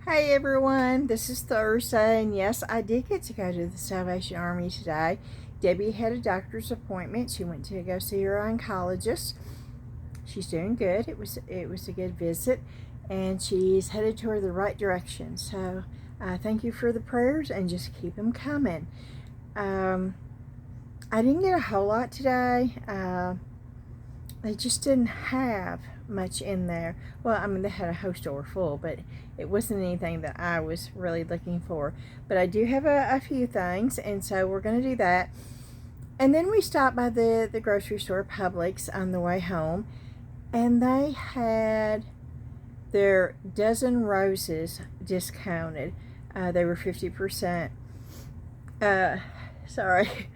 Hey everyone, this is Thursday, and yes, I did get to go to the Salvation Army today. Debbie had a doctor's appointment. She went to go see her oncologist. She's doing good. It was a good visit, and she's headed toward the right direction. So, thank you for the prayers, and just keep them coming. I didn't get a whole lot today. They just didn't have much in there. Well, I mean, they had a whole store full, but it wasn't anything that I was really looking for. But I do have a few things, and so we're going to do that. And then we stopped by the grocery store, Publix, on the way home, and they had their dozen roses discounted. They were 50%. Sorry.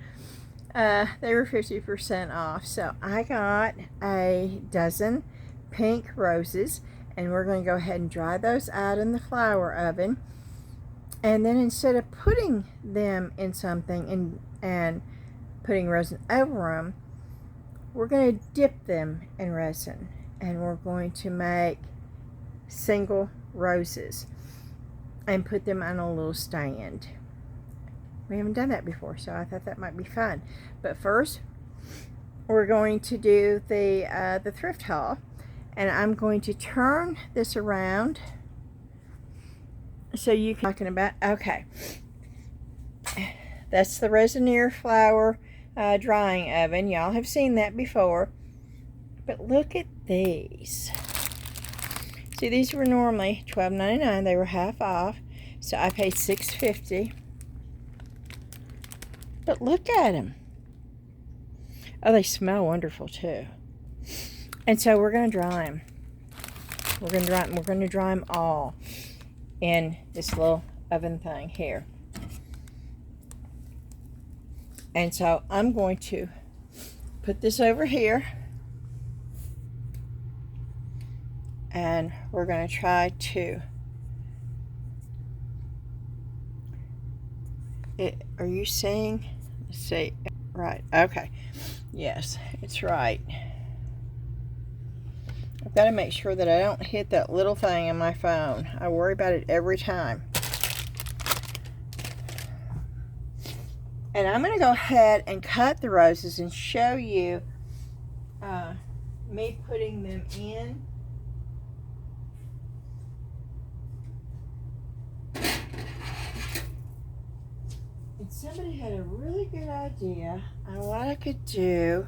They were 50% off. So I got a dozen pink roses, and we're going to go ahead and dry those out in the flower oven. And then instead of putting them in something and putting resin over them, we're going to dip them in resin, and we're going to make single roses and put them on a little stand. We haven't done that before, so I thought that might be fun. But first, we're going to do the thrift haul, and I'm going to turn this around so you can talking about. Okay, that's the Resiners Flower Drying Oven. Y'all have seen that before, but look at these. See, these were normally $12.99. They were half off, so I paid $6.50. But look at them. Oh, they smell wonderful too. And so we're going to dry them. We're going to dry them all in this little oven thing here. And so I'm going to put this over here, and we're going to try to. Are you seeing? Let's see. Right. Okay. Yes, it's right. I've got to make sure that I don't hit that little thing on my phone. I worry about it every time. And I'm going to go ahead and cut the roses and show you me putting them in. And somebody had a really good idea on what I could do.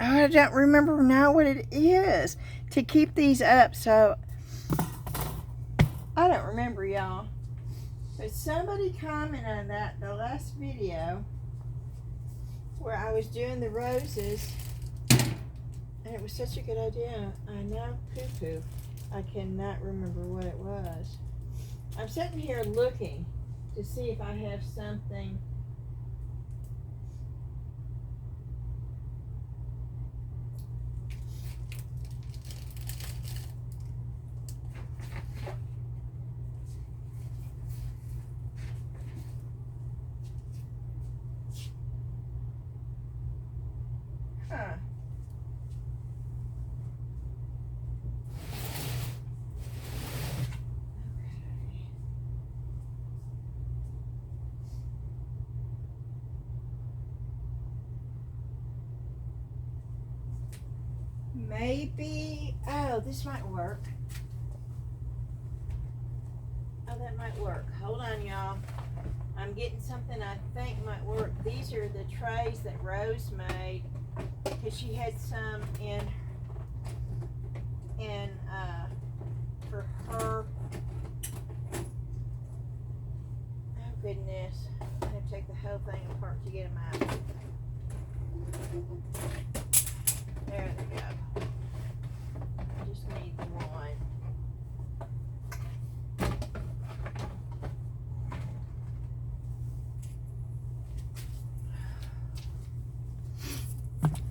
Oh, I don't remember now what it is to keep these up, so I don't remember, y'all. But somebody commented on that the last video where I was doing the roses, and it was such a good idea. I know, poo-poo. I cannot remember what it was. I'm sitting here looking to see if I have something. Huh. Maybe, oh, this might work. Oh, that might work. Hold on, y'all. I'm getting something I think might work. These are the trays that Rose made, because she had some in for her. Oh, goodness. I have to take the whole thing apart to get them out. There they go. I just need one.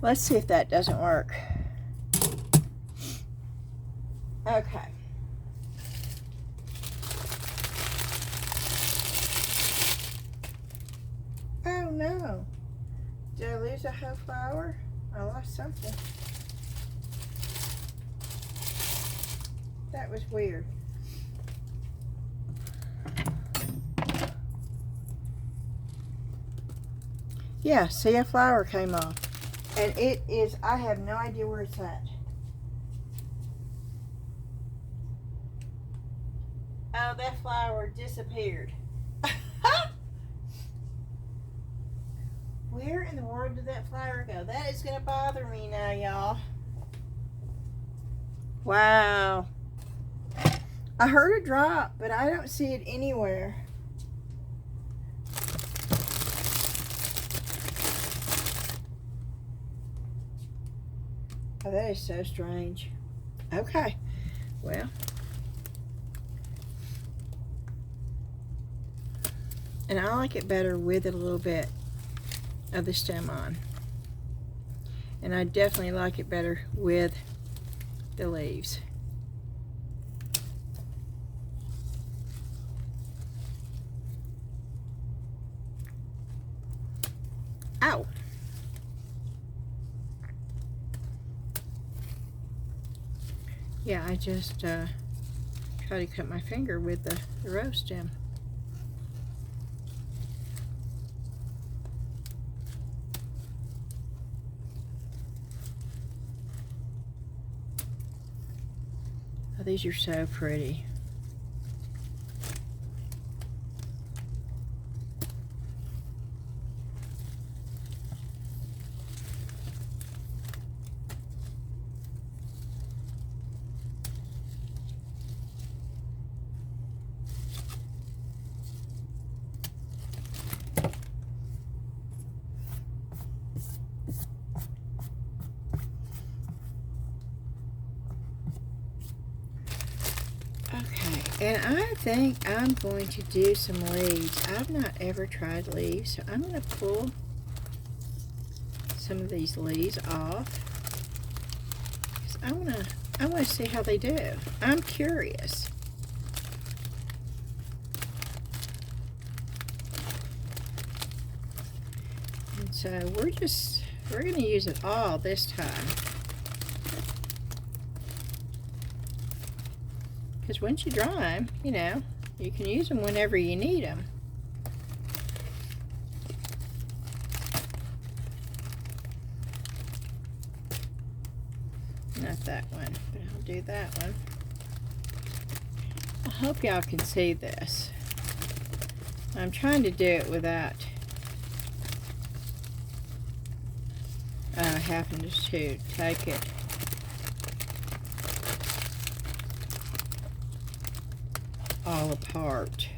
Let's see if that doesn't work. Okay. Oh no. Did I lose a whole flower? I lost something. That That was weird. Yeah, see, a flower came off. And it is, I have no idea where it's at. Oh, that flower disappeared. Where in the world did that flower go? That is going to bother me now, y'all. Wow. I heard a drop, but I don't see it anywhere. Oh, that is so strange. Okay. Well. And I like it better with a little bit of the stem on. And I definitely like it better with the leaves. Ow! Yeah, I just tried to cut my finger with the rose stem. Oh, these are so pretty. And I think I'm going to do some leaves. I've not ever tried leaves, so I'm going to pull some of these leaves off. 'Cause I want to see how they do. I'm curious. And so we're going to use it all this time. Because once you dry them, you know, you can use them whenever you need them. Not that one, but I'll do that one. I hope y'all can see this. I'm trying to do it without having to take it all apart.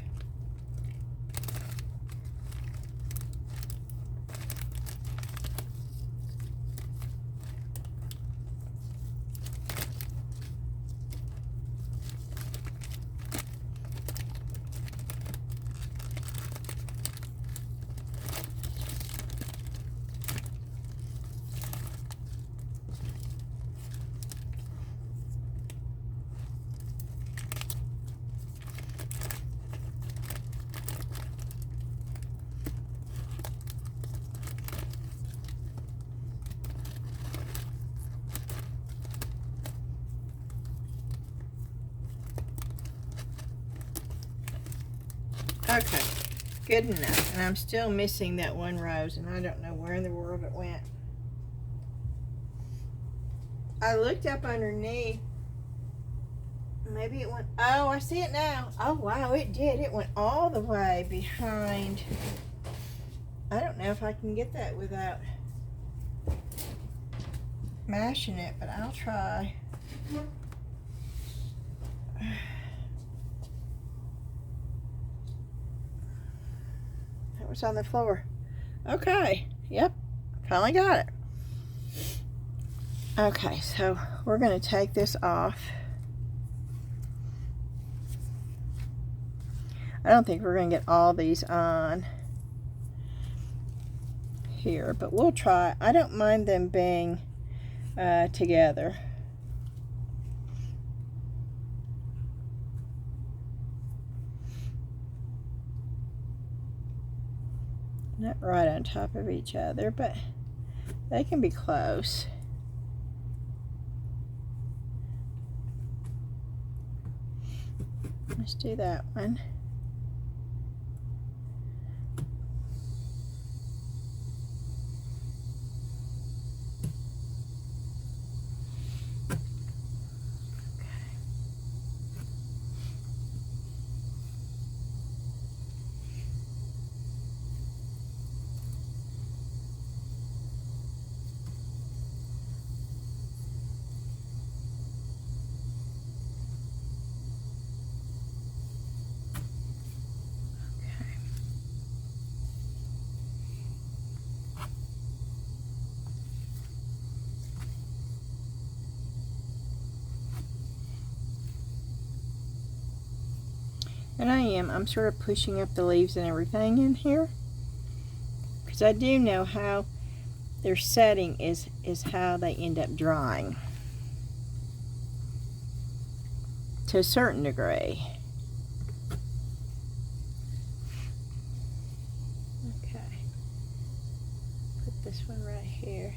Okay, good enough. And I'm still missing that one rose, and I don't know where in the world it went. I looked up underneath. Maybe it went, oh, I see it now. Oh, wow, it did. It went all the way behind. I don't know if I can get that without mashing it, but I'll try. Was on the floor. Okay, yep, finally got it. Okay, so we're going to take this off. I don't think we're going to get all these on here, but we'll try. I don't mind them being together. Not right on top of each other, but they can be close. Let's do that one. And I'm sort of pushing up the leaves and everything in here, because I do know how their setting is how they end up drying to a certain degree. Okay, put this one right here.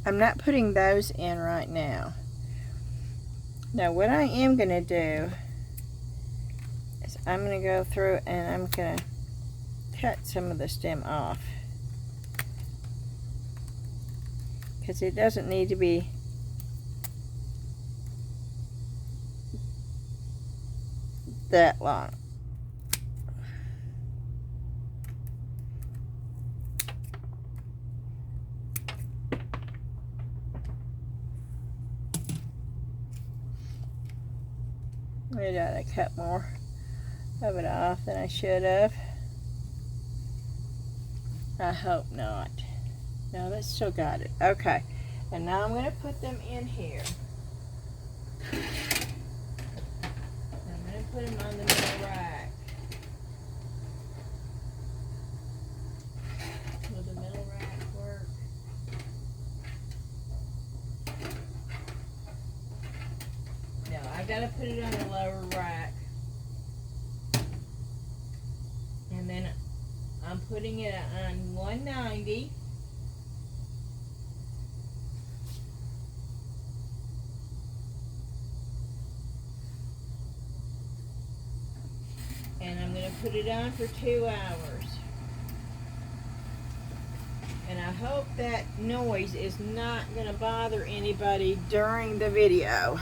I'm not putting those in right now. Now what I am going to do is I'm going to go through and I'm going to cut some of the stem off, because it doesn't need to be that long. Maybe I cut more of it off than I should have. I hope not. No, that's still got it. Okay, and now I'm going to put them in here. I'm going to put them on the middle rack. Will the middle rack work? No, I've got to put it on the lower rack. And then I'm putting it on 190. And I'm going to put it on for 2 hours. And I hope that noise is not going to bother anybody during the video.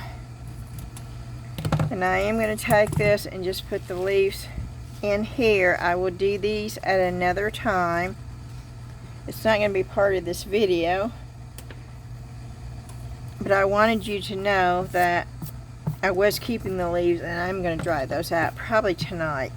And I am going to take this and just put the leaves in here. I will do these at another time. It's not going to be part of this video, but I wanted you to know that I was keeping the leaves, and I'm going to dry those out probably tonight.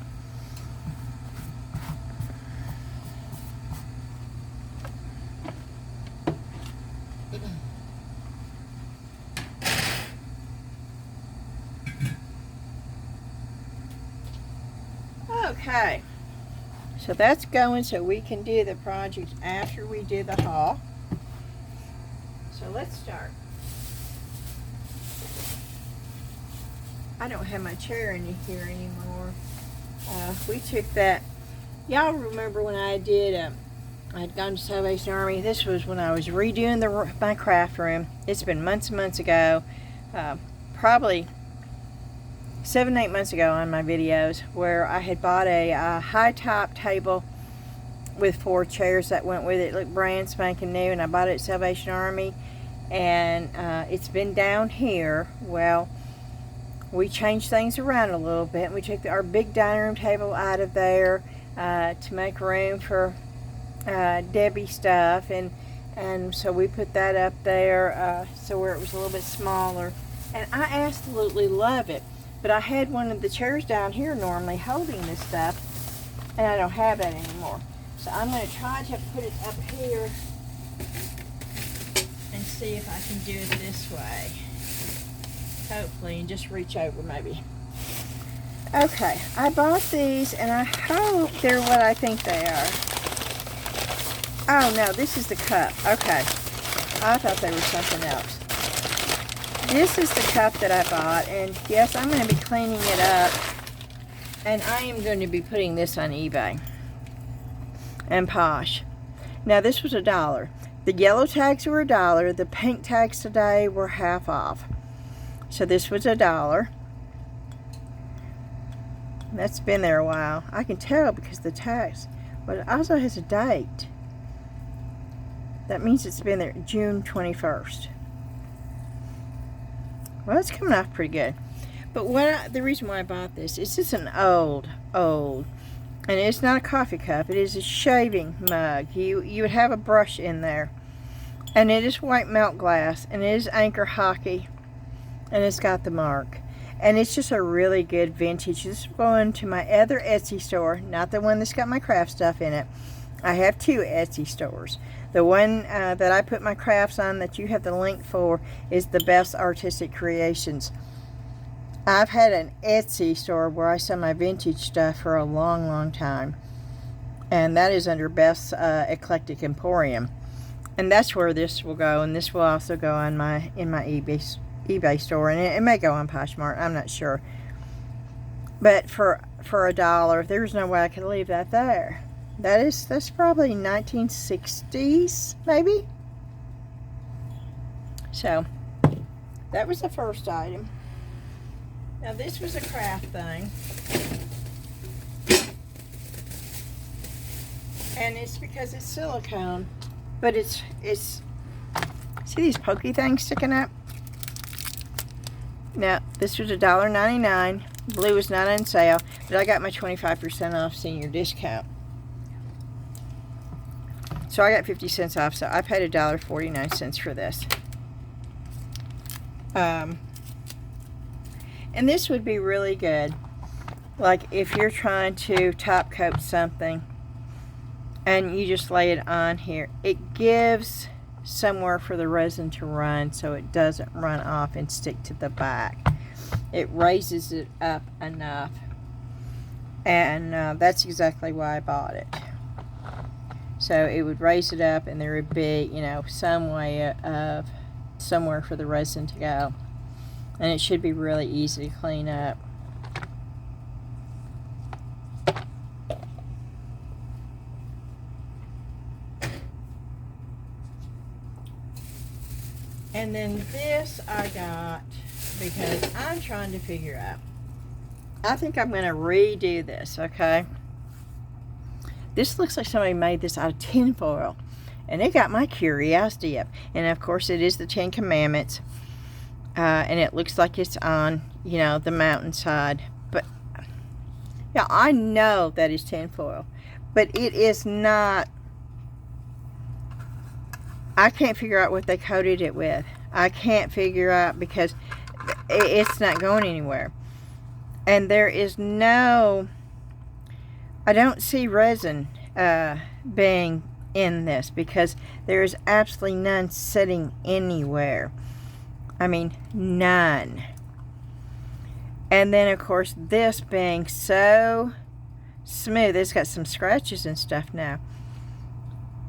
Okay, so that's going so we can do the project after we do the haul. So let's start. I don't have my chair in here anymore. We took that. Y'all remember when I did, I had gone to Salvation Army. This was when I was redoing my craft room. It's been months and months ago. Probably 7, 8 months ago on my videos, where I had bought a high top table with 4 chairs that went with it. It looked brand spanking new, and I bought it at Salvation Army, and it's been down here. Well, we changed things around a little bit. We took our big dining room table out of there to make room for Debbie stuff, and so we put that up there so where it was a little bit smaller, and I absolutely love it. But I had one of the chairs down here normally holding this stuff, and I don't have that anymore. So I'm going to try to put it up here and see if I can do it this way. Hopefully, and just reach over maybe. Okay, I bought these, and I hope they're what I think they are. Oh no, this is the cup. Okay, I thought they were something else. This is the cup that I bought, and yes, I'm going to be cleaning it up, and I am going to be putting this on eBay and Posh. Now this was $1. The yellow tags were $1. The pink tags today were half off. So this was $1. That's been there a while. I can tell because the tax, but it also has a date. That means it's been there June 21st. Well, it's coming off pretty good. But the reason why I bought this is it's an old, and it's not a coffee cup. It is a shaving mug. You would have a brush in there. And it is white melt glass, and it is Anchor Hockey, and it's got the mark. And it's just a really good vintage. This is going to my other Etsy store, not the one that's got my craft stuff in it. I have 2 Etsy stores. The one that I put my crafts on that you have the link for is the Best Artistic Creations. I've had an Etsy store where I sell my vintage stuff for a long, long time. And that is under Best Eclectic Emporium. And that's where this will go, and this will also go on in my eBay store, and it may go on Poshmark. I'm not sure. But for $1, there's no way I could leave that there. That's probably 1960s, maybe. So that was the first item. Now this was a craft thing. And it's because it's silicone. But it's see these pokey things sticking up? Now, this was $1.99. Blue was not on sale, but I got my 25% off senior discount. So I got 50 cents off, so I paid $1.49 for this. And this would be really good, like if you're trying to top coat something, and you just lay it on here. It gives somewhere for the resin to run so it doesn't run off and stick to the back. It raises it up enough. And that's exactly why I bought it. So it would raise it up, and there would be, some way of somewhere for the resin to go. And it should be really easy to clean up. And then this I got because I'm trying to figure out. I think I'm going to redo this, okay? This looks like somebody made this out of tin foil. And it got my curiosity up. And of course it is the 10 Commandments. And it looks like it's on, the mountainside. But, yeah, I know that is tin foil. But it is not. I can't figure out what they coated it with. I can't figure out because it's not going anywhere. And there is no, I don't see resin being in this because there is absolutely none sitting anywhere. I mean, none. And then, of course, this being so smooth, it's got some scratches and stuff now.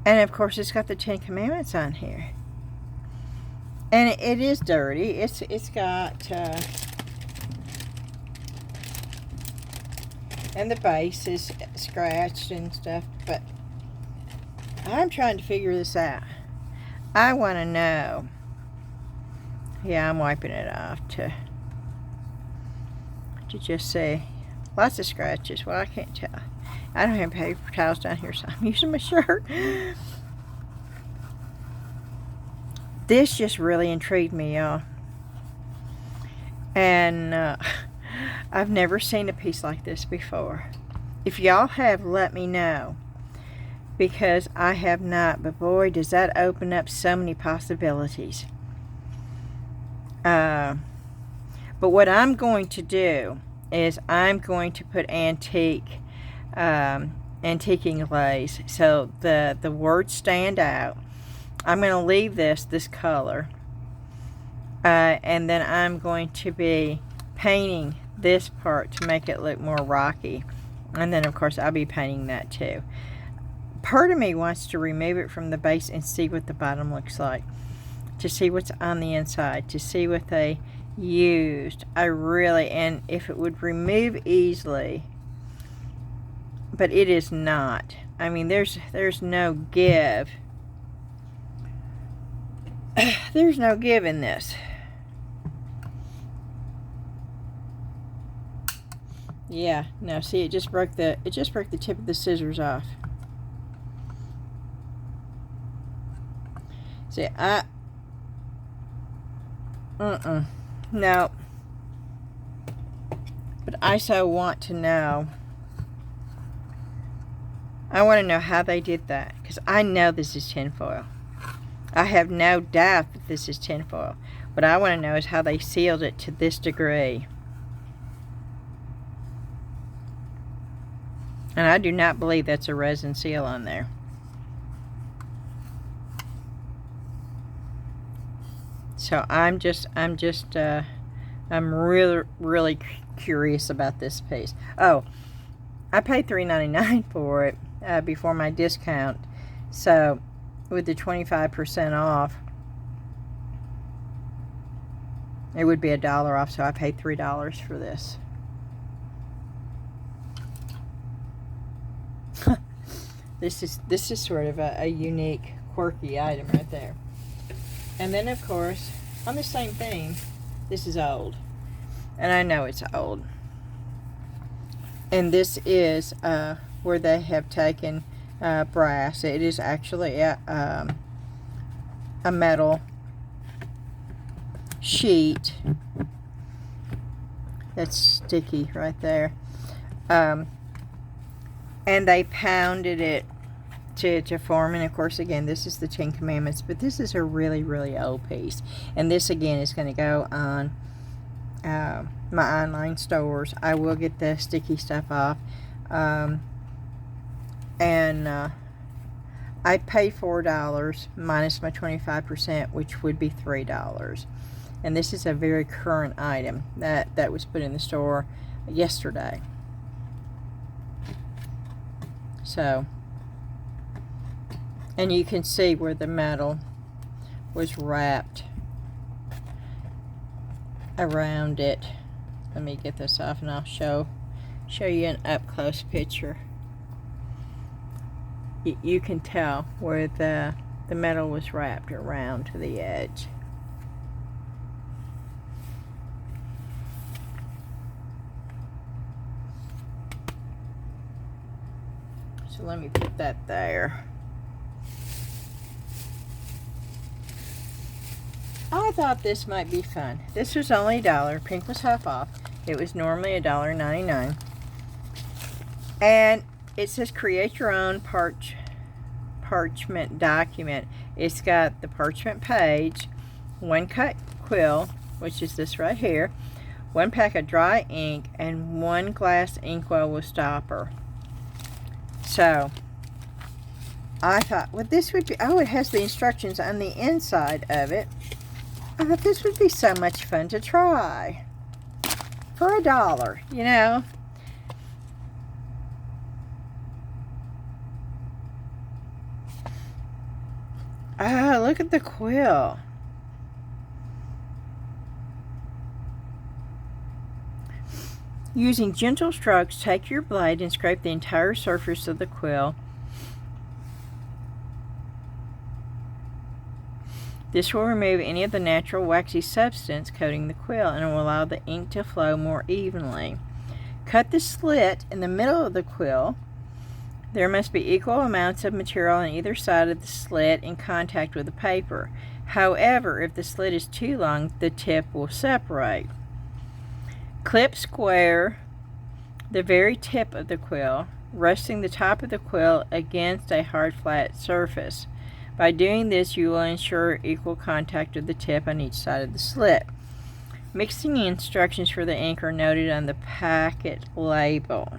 And of course, it's got the 10 Commandments on here. And it is dirty. It's got, and the base is scratched and stuff. But I'm trying to figure this out. I want to know. Yeah, I'm wiping it off to just see. Lots of scratches. Well, I can't tell. I don't have paper towels down here, so I'm using my shirt. This just really intrigued me, y'all. And I've never seen a piece like this before. If y'all have, let me know. Because I have not. But boy, does that open up so many possibilities. But what I'm going to do is I'm going to put antiquing glaze so the words stand out. I'm going to leave this color, and then I'm going to be painting this part to make it look more rocky, and then of course I'll be painting that too. Part of me wants to remove it from the base and see what the bottom looks like, to see what's on the inside, to see what they used. And if it would remove easily. But it is not. I mean, there's no give. There's no give in this. Yeah, no, see, it just broke the tip of the scissors off. See, no. But I so want to know. I want to know how they did that, because I know this is tinfoil. I have no doubt that this is tinfoil. What I want to know is how they sealed it to this degree. And I do not believe that's a resin seal on there. So I'm really curious about this piece. Oh, I paid $3.99 for it before my discount. So with the 25% off, it would be $1 off. So I paid $3 for this. This is sort of a unique, quirky item right there. And then, of course, on the same thing, this is old. And I know it's old. And this is where they have taken brass. It is actually a metal sheet that's sticky right there. And they pounded it to form. And of course, again, this is the 10 Commandments, but this is a really, really old piece. And this, again, is going to go on my online stores. I will get the sticky stuff off. And I paid $4 minus my 25%, which would be $3. And this is a very current item that was put in the store yesterday. So, and you can see where the metal was wrapped around it. Let me get this off and I'll show you an up-close picture. You can tell where the metal was wrapped around to the edge. So let me put that there. I thought this might be fun. This was only $1. Pink was half off. It was normally $1.99. And it says create your own parchment document. It's got the parchment page, one cut quill, which is this right here, one pack of dry ink, and one glass inkwell with stopper. So I thought, well, this would be, oh, it has the instructions on the inside of it. I thought this would be so much fun to try for $1, you know. Ah, look at the quill. Using gentle strokes, take your blade and scrape the entire surface of the quill. This will remove any of the natural waxy substance coating the quill and will allow the ink to flow more evenly. Cut the slit in the middle of the quill. There must be equal amounts of material on either side of the slit in contact with the paper. However, if the slit is too long, the tip will separate. Clip square the very tip of the quill, resting the top of the quill against a hard flat surface. By doing this, you will ensure equal contact of the tip on each side of the slit. Mixing instructions for the ink are noted on the packet label.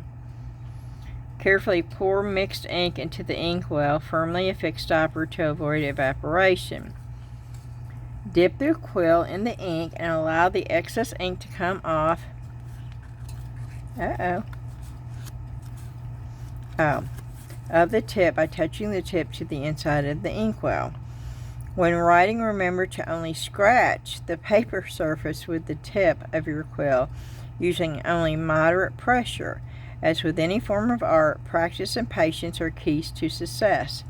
Carefully pour mixed ink into the inkwell, firmly affix stopper to avoid evaporation. Dip the quill in the ink and allow the excess ink to come off. Of the tip by touching the tip to the inside of the inkwell. When writing, remember to only scratch the paper surface with the tip of your quill, using only moderate pressure. As with any form of art, practice and patience are keys to success.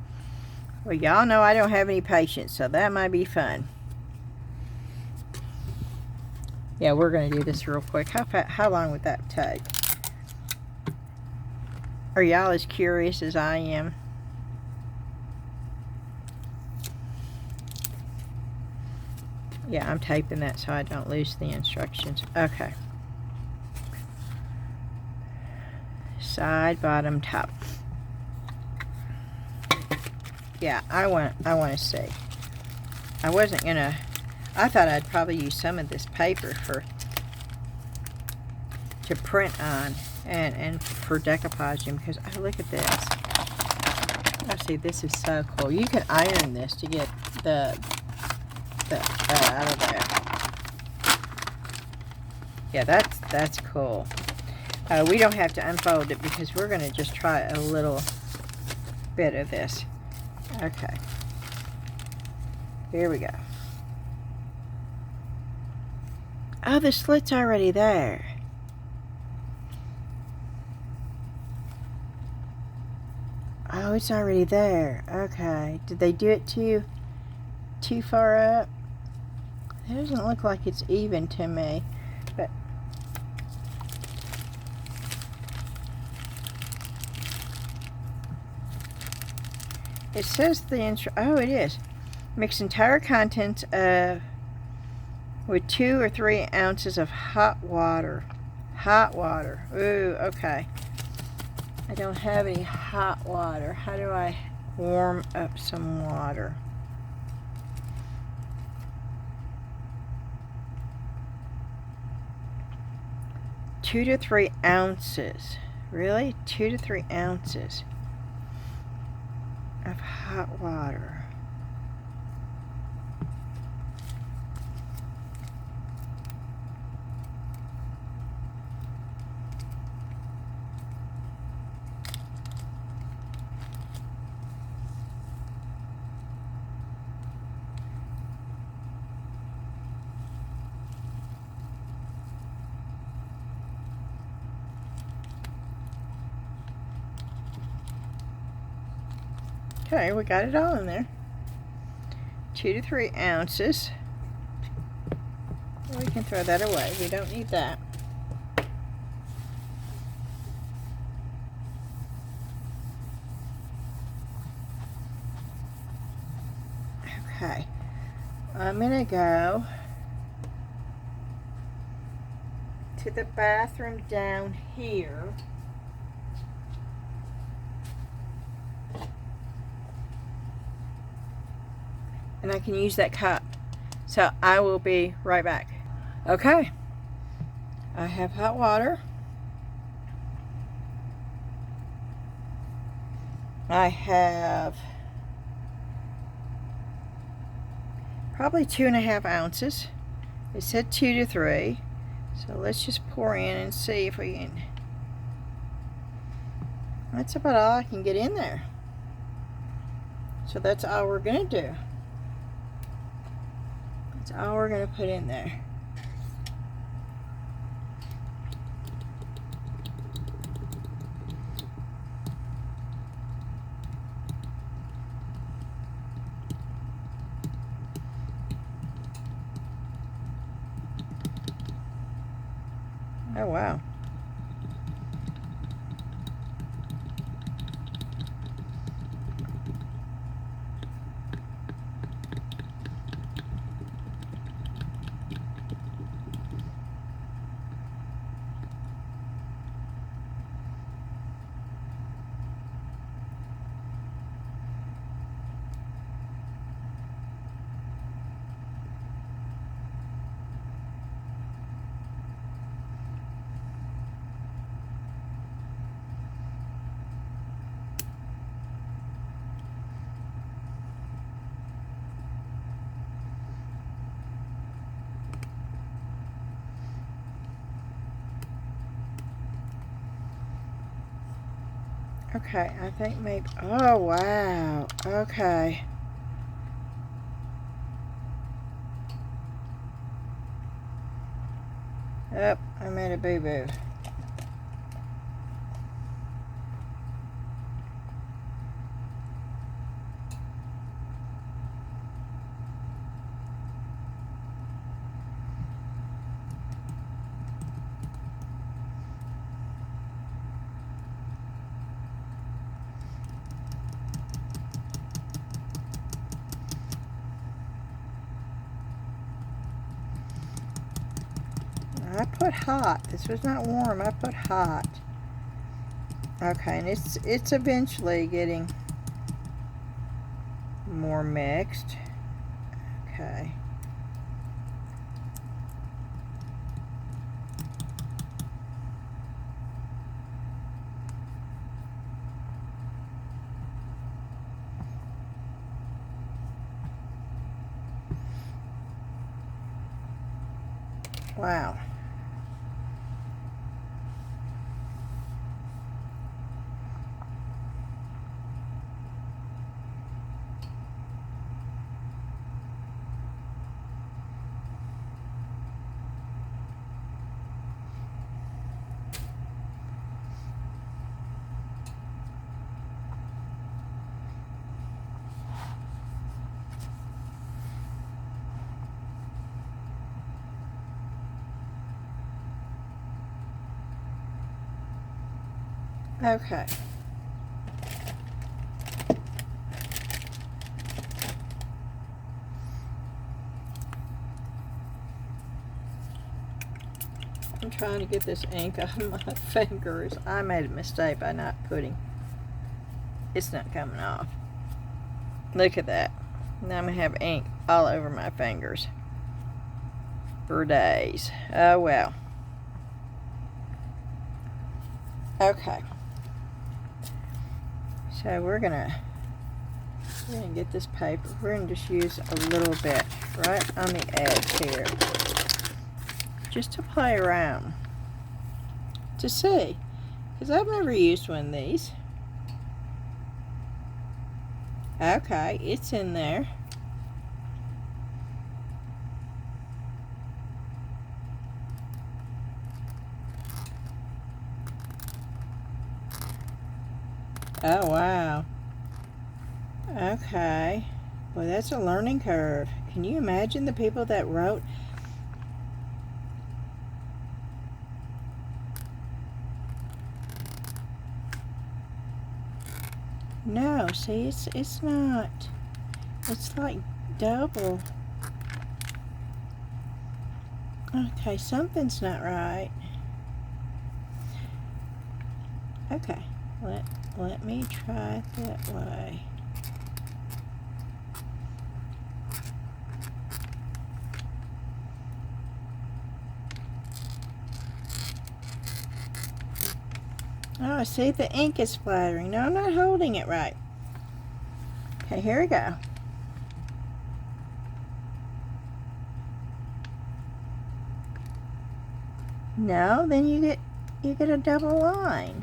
Well, y'all know I don't have any patience, so that might be fun. Yeah, we're going to do this real quick. How long would that take? Are y'all as curious as I am? Yeah, I'm taping that so I don't lose the instructions. Okay. Side, bottom, top. Yeah, I want to see. I wasn't gonna. I thought I'd probably use some of this paper to print on and for decoupaging, because oh, look at this. Oh, see, this is so cool. You can iron this to get the out of there. Yeah, that's cool. We don't have to unfold it because we're going to just try a little bit of this. Okay. Here we go. Oh, the slit's already there. Oh, it's already there. Okay. Did they do it too far up? It doesn't look like it's even to me, but it says oh, it is. Mix entire contents with 2 or 3 ounces of hot water. Hot water. Ooh, okay. I don't have any hot water. How do I warm up some water? Two to 3 ounces. Really? 2 to 3 ounces of hot water. Okay, we got it all in there. 2 to 3 ounces. We can throw that away. We don't need that. Okay. I'm going to go to the bathroom down here. And I can use that cup. So I will be right back. Okay. I have hot water. I have probably 2.5 ounces. It said 2 to 3. So let's just pour in and see if we can. That's about all I can get in there. So that's all we're going to do. That's all we're going to put in there. Oh, wow. Okay, I think maybe, oh wow, okay. Yep, I made a boo-boo. I put hot. This was not warm. I put hot. Okay, and it's eventually getting more mixed. Okay. Wow. Okay. I'm trying to get this ink off my fingers. I made a mistake by not putting. It's not coming off. Look at that. Now I'm going to have ink all over my fingers for days. Oh well. Okay. So we're gonna get this paper. We're gonna just use a little bit right on the edge here, just to play around, to see, because I've never used one of these. Okay, it's in there. Oh wow. Okay. Well, that's a learning curve. Can you imagine the people that wrote? No, see, it's not. It's like double. Okay, something's not right. Okay, let me try it that way. Oh, see, the ink is splattering. No, I'm not holding it right. Okay, here we go. No, then you get a double line.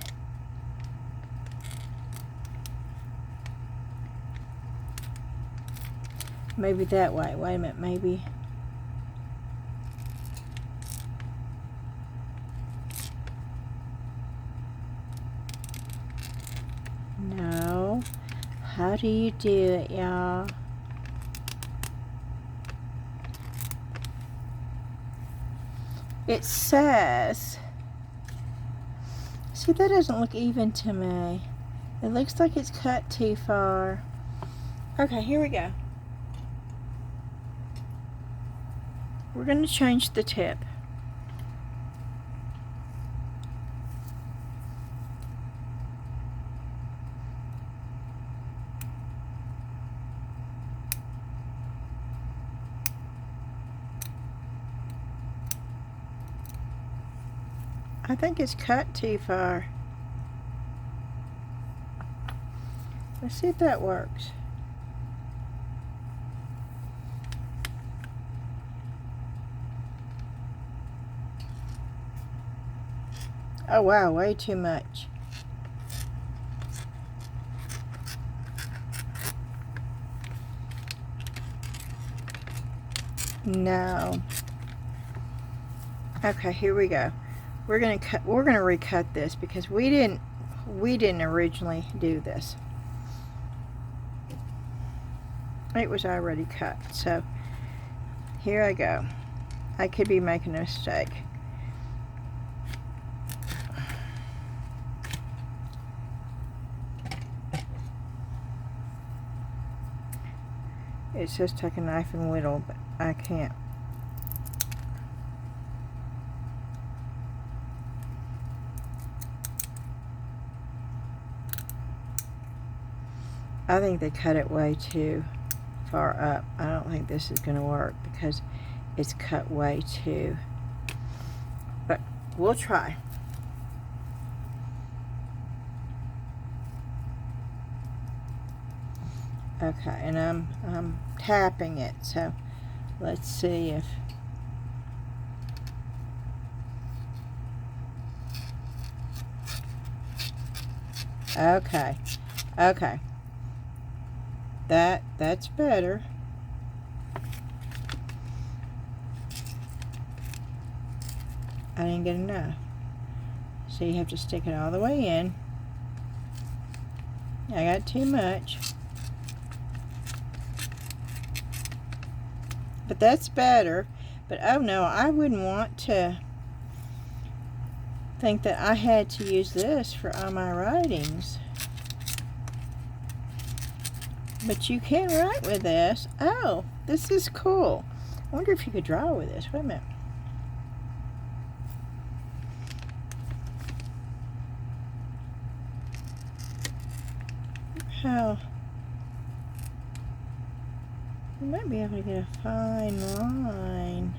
Maybe that way. Wait a minute, maybe. No. How do you do it, y'all? It says, see, that doesn't look even to me. It looks like it's cut too far. Okay, here we go. We're going to change the tip. I think it's cut too far. Let's see if that works. Oh wow, way too much. No. Okay, here we go. We're gonna recut this because we didn't originally do this. It was already cut. So here I go. I could be making a mistake. It says take a knife and whittle, but I can't. I think they cut it way too far up. I don't think this is going to work because it's cut way too. But we'll try. Okay, and I'm tapping it, so let's see if okay. That's better. I didn't get enough. So you have to stick it all the way in. I got too much. But that's better. But oh no, I wouldn't want to think that I had to use this for all my writings. But you can write with this. Oh, this is cool. I wonder if you could draw with this. Wait a minute. How you might be able to get a fine line.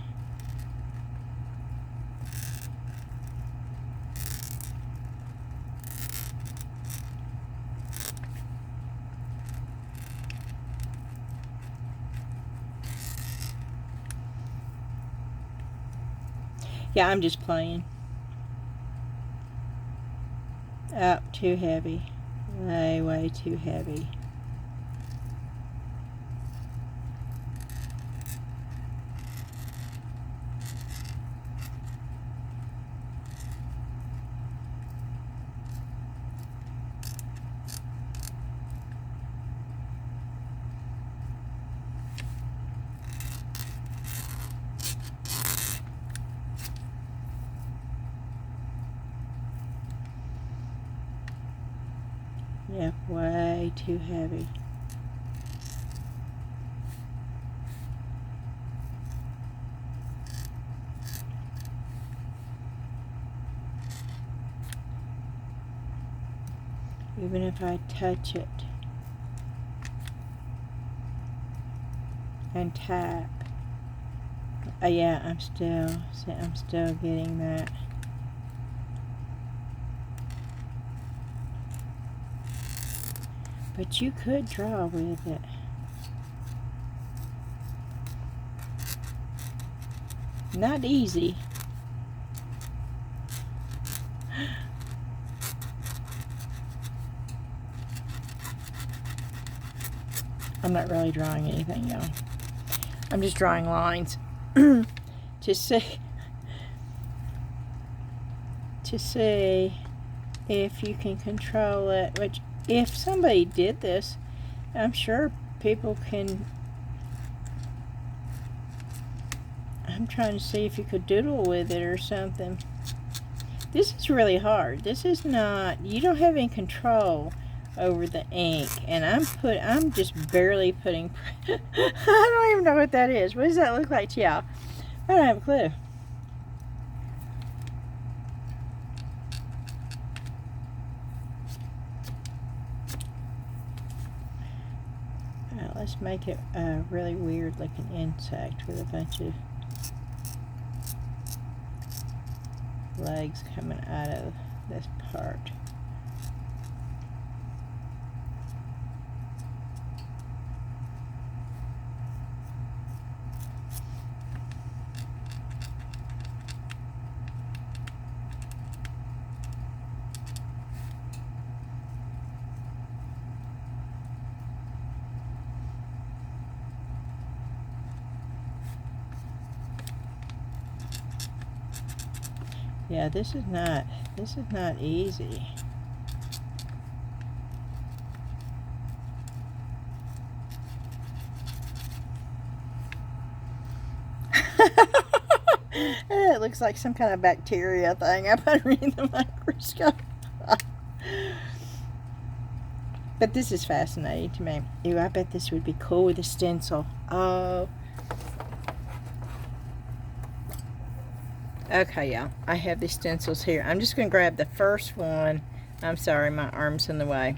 Yeah, I'm just playing. Oh, too heavy. Way too heavy. Yeah, way too heavy. Even if I touch it and tap. Oh yeah, I'm still getting that. But you could draw with it. Not easy. I'm not really drawing anything, y'all. I'm just drawing lines to see if you can control it. Which, if somebody did this, I'm sure people can. I'm trying to see if you could doodle with it or something. This is really hard. This is not. You don't have any control over the ink, and I'm just barely putting. I don't even know what that is. What does that look like to y'all? I don't have a clue. Let's make it a really weird looking insect with a bunch of legs coming out of this part. Yeah, this is not easy. It looks like some kind of bacteria thing up underneath the microscope. But this is fascinating to me. Ew, I bet this would be cool with a stencil. Oh. Okay, y'all. I have these stencils here. I'm just going to grab the first one. I'm sorry, my arm's in the way.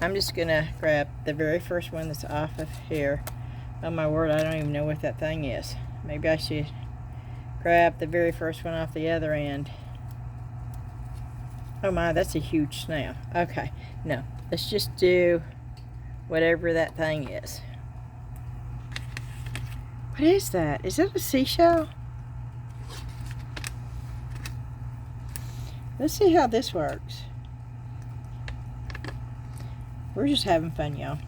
I'm just going to grab the very first one that's off of here. Oh my word, I don't even know what that thing is. Maybe I should grab the very first one off the other end. Oh my, that's a huge snail. Okay, no, let's just do whatever that thing is. What is that? Is that a seashell? Let's see how this works. We're just having fun, y'all.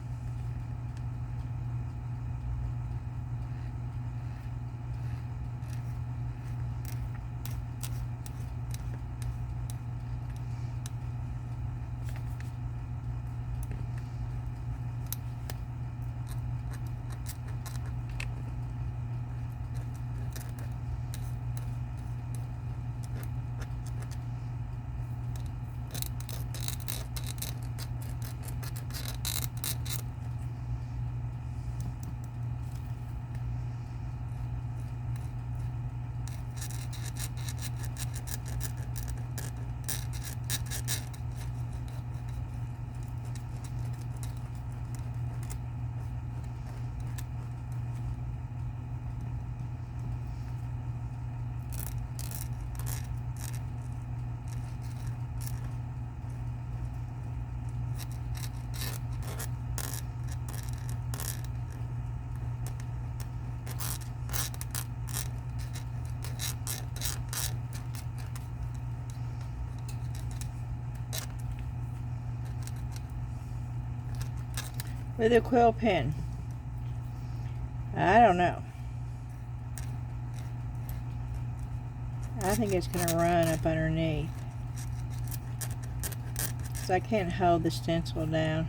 With a quill pen. I don't know. I think it's going to run up underneath. So I can't hold the stencil down.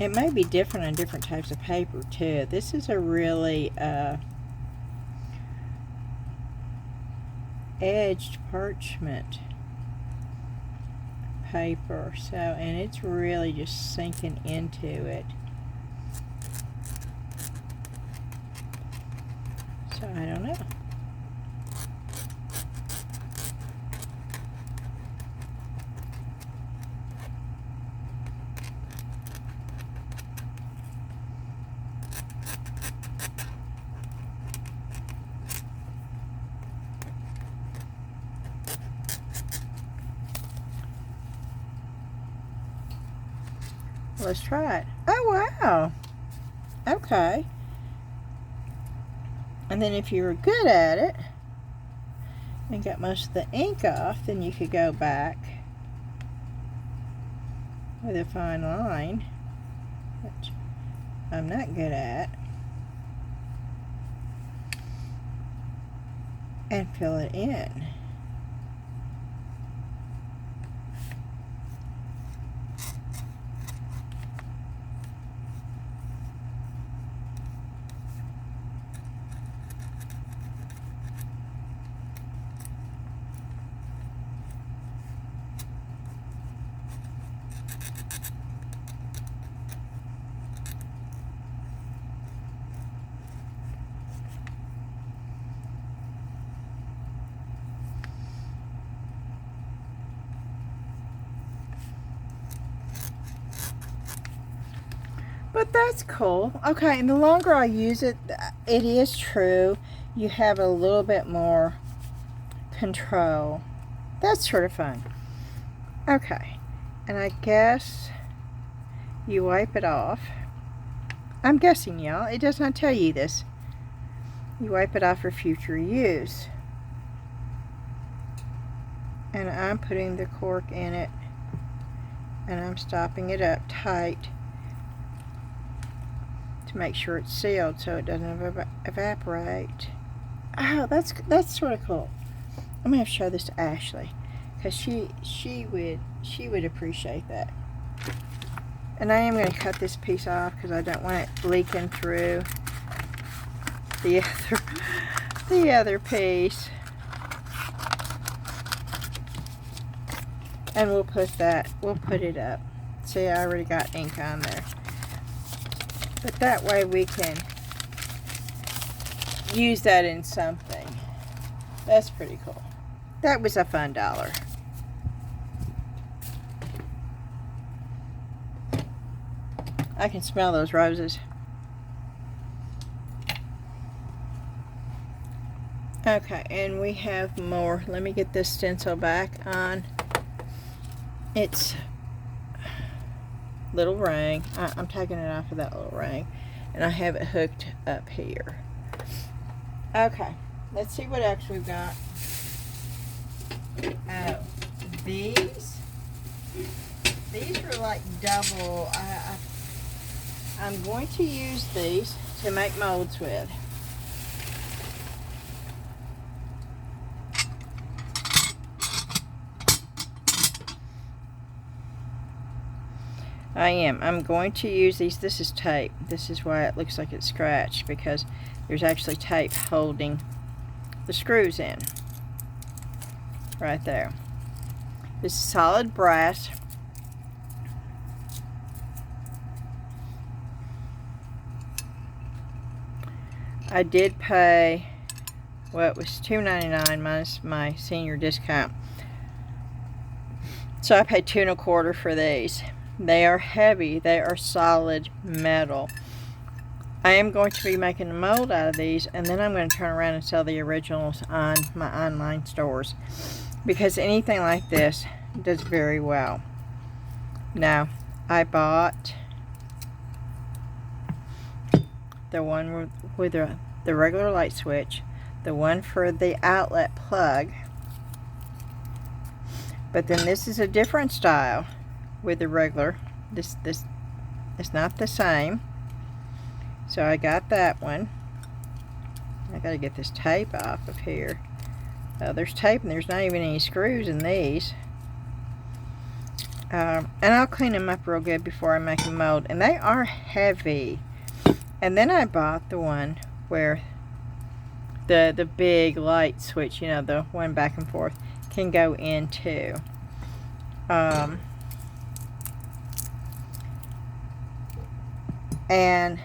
It may be different on different types of paper too. This is a really edged parchment paper, so, and it's really just sinking into it. So I don't know. Let's try it. Oh, wow. Okay. And then if you were good at it and got most of the ink off, then you could go back with a fine line, which I'm not good at, and fill it in. But that's cool. Okay, and the longer I use it, it is true, you have a little bit more control. That's sort of fun. Okay, and I guess you wipe it off. I'm guessing, y'all. It does not tell you this. You wipe it off for future use. And I'm putting the cork in it, and I'm stopping it up tight to make sure it's sealed so it doesn't evaporate. Oh, that's sort of cool. I'm gonna have to show this to Ashley because she would appreciate that. And I am going to cut this piece off because I don't want it leaking through the other piece. And we'll put it up. See, I already got ink on there. But that way we can use that in something. That's pretty cool. That was a fun $1. I can smell those roses. Okay, and we have more. Let me get this stencil back on. It's little ring. I'm taking it off of that little ring, and I have it hooked up here. Okay, let's see what else we've got. Oh, these are like double. I'm going to use these to make molds with. I'm going to use these. This is tape. This is why it looks like it's scratched, because there's actually tape holding the screws in. Right there. This is solid brass. I did pay, well, it was $2.99 minus my senior discount. So I paid $2 1/4 for these. They are heavy. They are solid metal. I am going to be making a mold out of these, and then I'm going to turn around and sell the originals on my online stores, because anything like this does very well. Now, I bought the one with the regular light switch, the one for the outlet plug, but then this is a different style with the regular. This is not the same. So I got that one. I gotta get this tape off of here. There's tape and there's not even any screws in these. And I'll clean them up real good before I make a mold. And they are heavy. And then I bought the one where the big light switch, you know, the one back and forth, can go into. And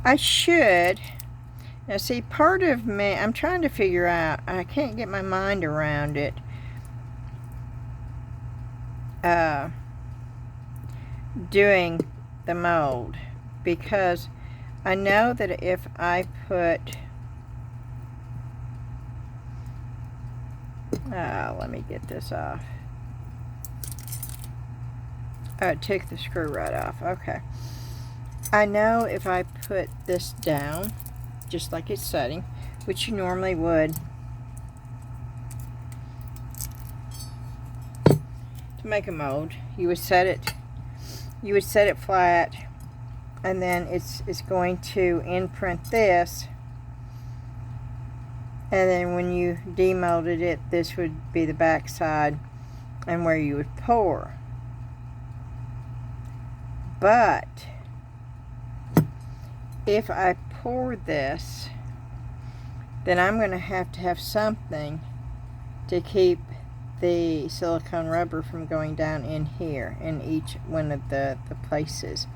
I should, now see, part of me, I'm trying to figure out, I can't get my mind around it, doing the mold, because I know that if I put, let me get this off. Oh, it took the screw right off. Okay. I know if I put this down, just like it's setting, which you normally would, to make a mold, you would set it flat, and then it's going to imprint this, and then when you demolded it, this would be the back side and where you would pour. But if I pour this, then I'm going to have something to keep the silicone rubber from going down in here in each one of the places.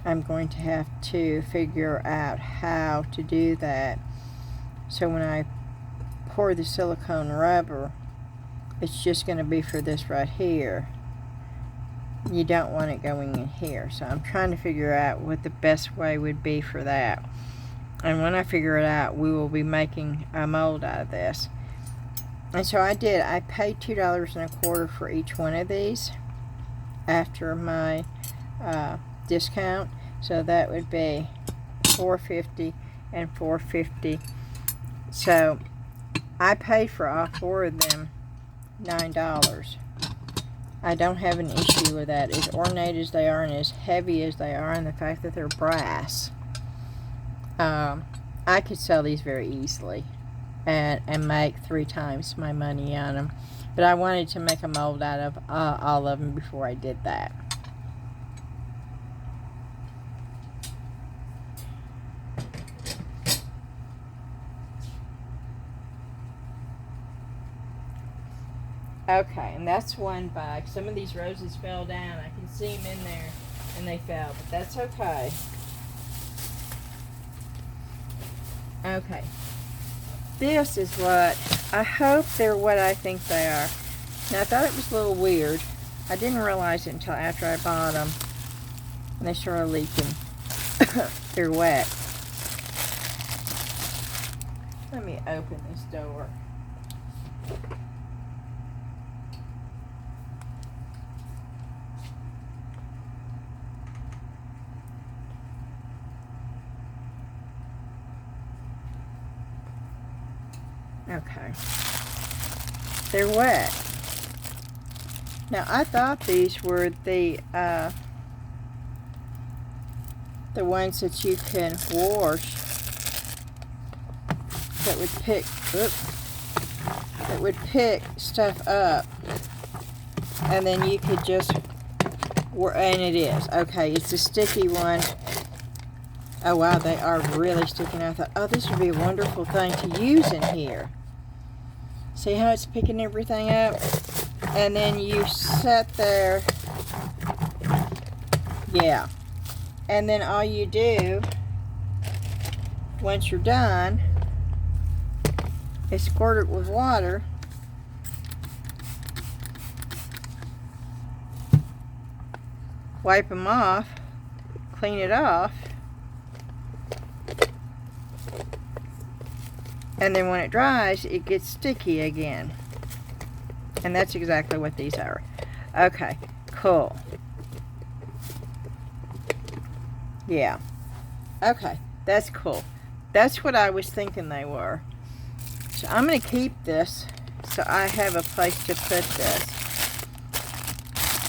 I'm going to have to figure out how to do that, so when I pour the silicone rubber, it's just going to be for this right here. You don't want it going in here, so I'm trying to figure out what the best way would be for that. And when I figure it out, we will be making a mold out of this. And so I did. I paid $2 1/4 for each one of these after my discount, so that would be $4.50 and $4.50. So I paid for all 4 of them $9. I don't have an issue with that. As ornate as they are and as heavy as they are, and the fact that they're brass, I could sell these very easily and make 3 times my money on them. But I wanted to make a mold out of all of them before I did that. Okay, and that's one bag. Some of these roses fell down. I can see them in there, and they fell, but that's okay. Okay. This is what, I hope they're what I think they are. Now, I thought it was a little weird I didn't realize it until after I bought them. And they started leaking. They're wet. Let me open this door. Okay. They're wet. Now, I thought these were the ones that you can wash that would pick, that would pick stuff up, and then you could just, and it is. Okay, it's a sticky one. Oh wow, they are really sticking out. I thought, oh, this would be a wonderful thing to use in here. See how it's picking everything up? And then you sit there. Yeah. And then all you do, once you're done, is squirt it with water. Wipe them off. Clean it off. And then when it dries, it gets sticky again. And that's exactly what these are. Okay, cool. Yeah. Okay, that's cool. That's what I was thinking they were. So I'm going to keep this so I have a place to put this.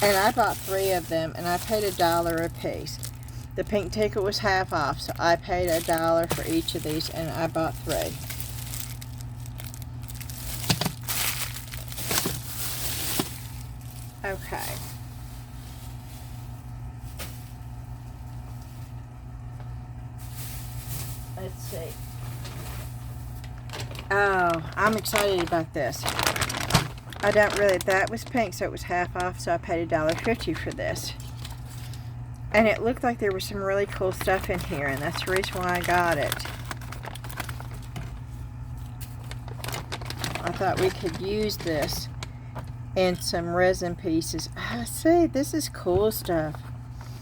And I bought 3 of them, and I paid $1 a piece. The pink ticket was half off, so I paid $1 for each of these, and I bought 3. Okay. Let's see. Oh, I'm excited about this. I don't really, that was pink, so it was half off, so I paid $1.50 for this. And it looked like there was some really cool stuff in here, and that's the reason why I got it. I thought we could use this in some resin pieces. See, this is cool stuff.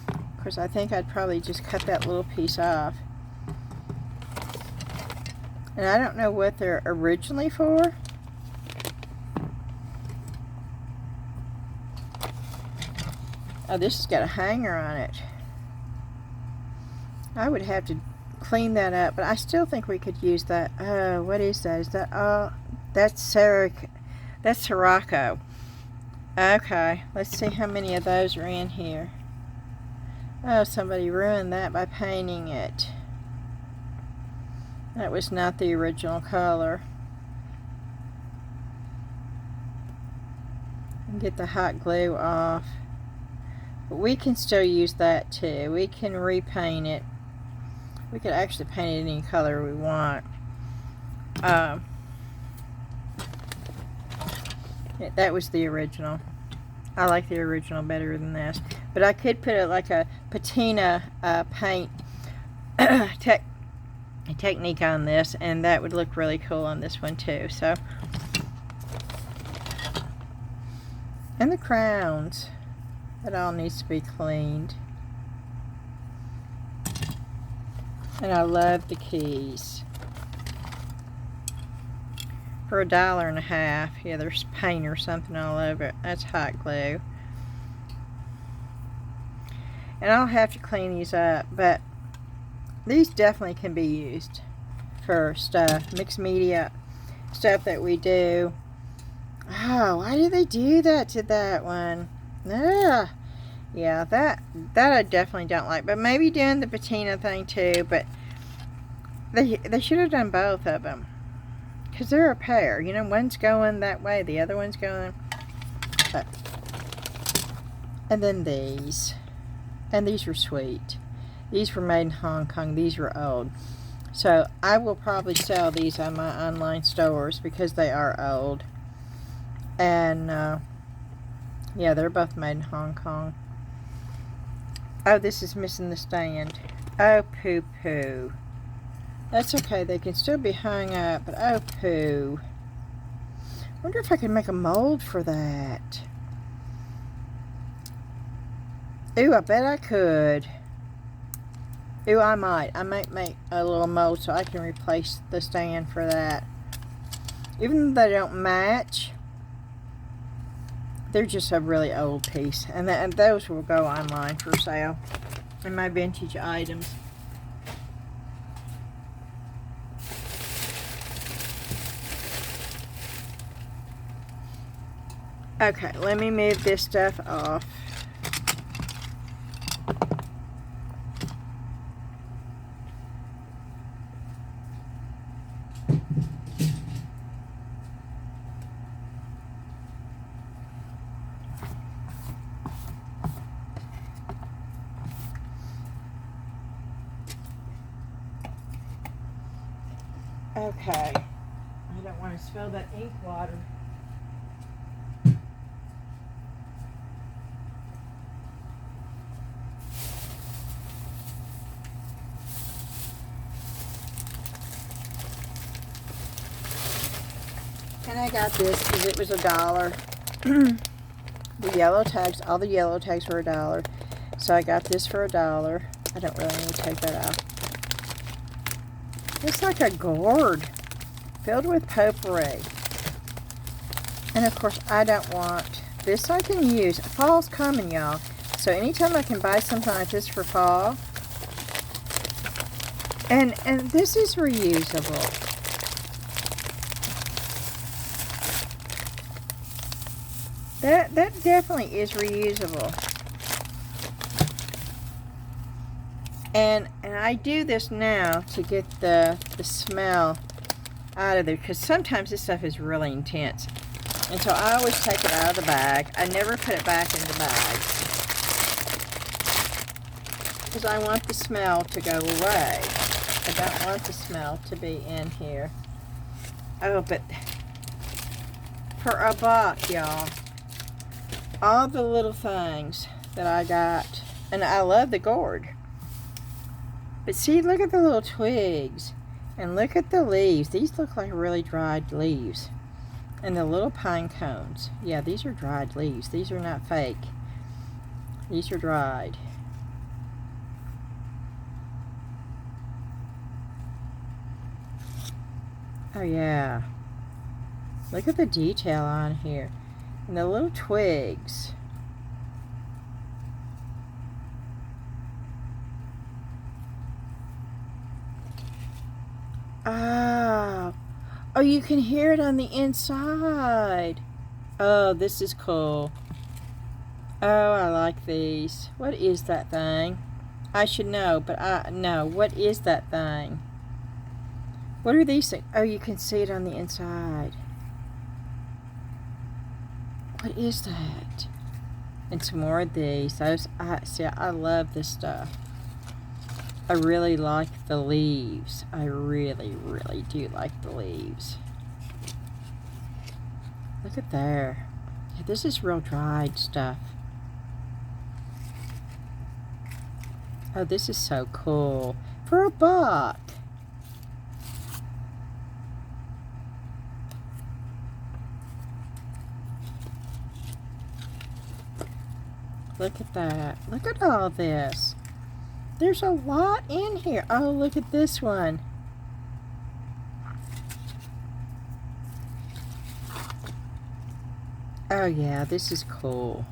Of course, I think I'd probably just cut that little piece off. And I don't know what they're originally for. Oh, this has got a hanger on it. I would have to clean that up, but I still think we could use that. Oh, what is that? Is that, oh, that's Sirocco. Okay, let's see how many of those are in here. Oh, somebody ruined that by painting it. That was not the original color. Get the hot glue off. But we can still use that too. We can repaint it. We could actually paint it any color we want. That was the original. I like the original better than this. But I could put it like a patina paint technique on this, and that would look really cool on this one too. So, and the crowns, that all needs to be cleaned. And I love the keys. For $1.50. Yeah, there's paint or something all over it. That's hot glue. And I'll have to clean these up, but these definitely can be used for stuff, mixed media stuff that we do. Oh, why do they do that to that one? Ugh. Yeah, that I definitely don't like. But maybe doing the patina thing too. But they should have done both of them, because they're a pair. You know, one's going that way, the other one's going. But, and then these, and these were sweet. These were made in Hong Kong. These were old. So I will probably sell these on my online stores because they are old. And yeah, they're both made in Hong Kong. Oh, this is missing the stand. Oh, poo-poo. That's okay. They can still be hung up, but oh, poo. Wonder if I could make a mold for that. Ooh, I bet I could. Ooh, I might. I might make a little mold so I can replace the stand for that. Even though they don't match, they're just a really old piece. And those will go online for sale in my vintage items. Okay, let me move this stuff off. Okay, I don't want to spill that ink water. And I got this because it was $1. The yellow tags, all the yellow tags were $1. So I got this for $1. I don't really need to take that out. It's like a gourd filled with potpourri. And of course, I don't want this. I can use. Fall's coming, y'all. So anytime I can buy something like this for fall. And this is reusable. That definitely is reusable. And I do this now to get the smell out of there, because sometimes this stuff is really intense. And so I always take it out of the bag. I never put it back in the bag, because I want the smell to go away. I don't want the smell to be in here. Oh, but for $1, y'all, all the little things that I got, and I love the gourd. But see, look at the little twigs, and look at the leaves. These look like really dried leaves. And the little pine cones. Yeah, these are dried leaves. These are not fake. These are dried. Oh yeah. Look at the detail on here. And the little twigs. Oh. Oh, you can hear it on the inside. Oh, this is cool. Oh, I like these. What is that thing? I should know, but no. What is that thing? What are these things? Oh, you can see it on the inside. What is that? And some more of these. I love this stuff. I really like the leaves. I really, really do like the leaves. Look at there. Yeah, this is real dried stuff. Oh, this is so cool. For $1. Look at that. Look at all this. There's a lot in here. Oh, look at this one. Oh yeah, this is cool.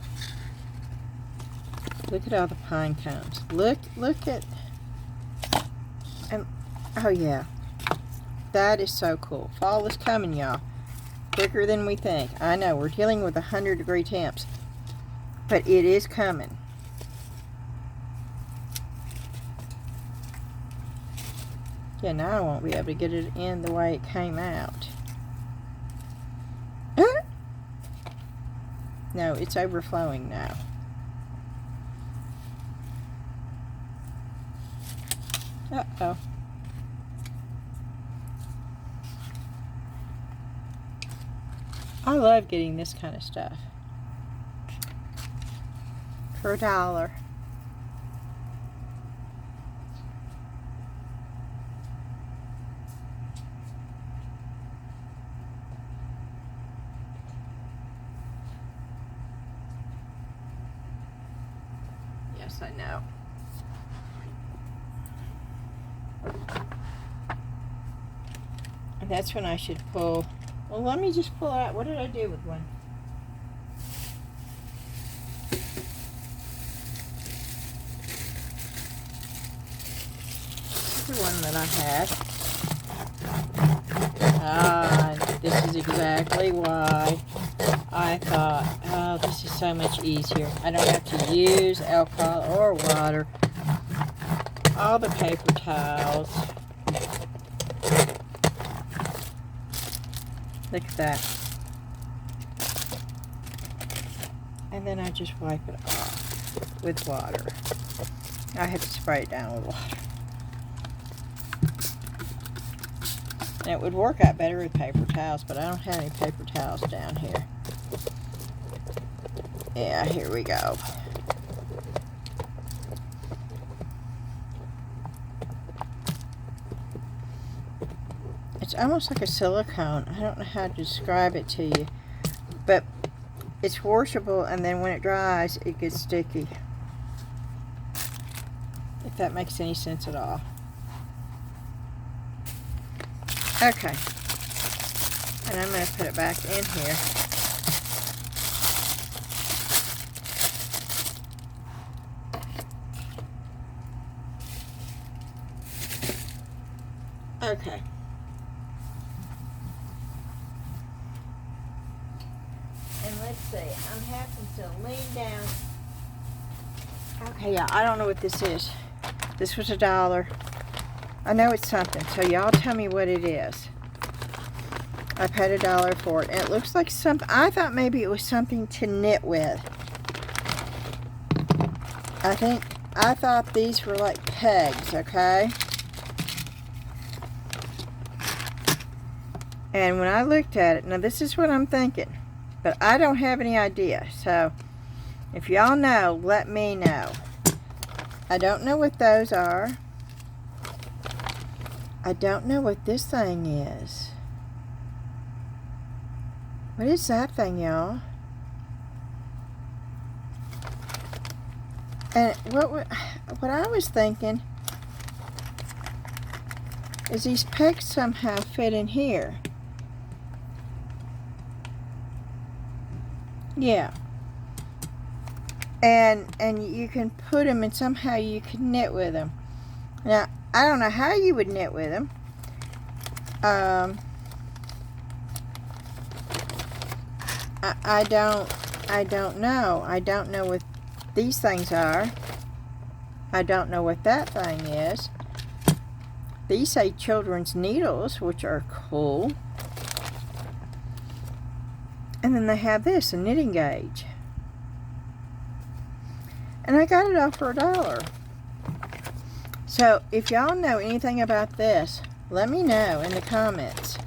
Look at all the pine cones. Look at, and oh yeah, that is so cool. Fall is coming, y'all. Quicker than we think. I know, we're dealing with 100-degree temps, but it is coming. Yeah, now I won't be able to get it in the way it came out. No, it's overflowing now. Uh-oh. I love getting this kind of stuff. For $1. Yes, I know. And that's when I should pull. Well, let me just pull out. What did I do with one? This is the one that I had. This is exactly why I thought, oh, this is so much easier. I don't have to use alcohol or water. All the paper towels. Look at that. And then I just wipe it off with water. I have to spray it down with water. And it would work out better with paper towels, but I don't have any paper towels down here. Yeah, here we go. It's almost like a silicone. I don't know how to describe it to you, but it's washable, and then when it dries, it gets sticky. If that makes any sense at all. Okay. And I'm going to put it back in here. Okay. And let's see, I'm having to lean down. Okay, yeah, I don't know what this is. This was $1. I know it's something, so y'all tell me what it is. I paid $1 for it, and it looks like something. I thought maybe it was something to knit with. I thought these were like pegs, okay? And when I looked at it, now this is what I'm thinking, but I don't have any idea. So if y'all know, let me know. I don't know what those are. I don't know what this thing is. What is that thing, y'all? And what I was thinking is these pegs somehow fit in here. Yeah. And you can put them, and somehow you can knit with them. Now, I don't know how you would knit with them. I don't know. I don't know what these things are. I don't know what that thing is. These say children's needles, which are cool. And then they have this, a knitting gauge. And I got it all for $1. So, if y'all know anything about this, let me know in the comments.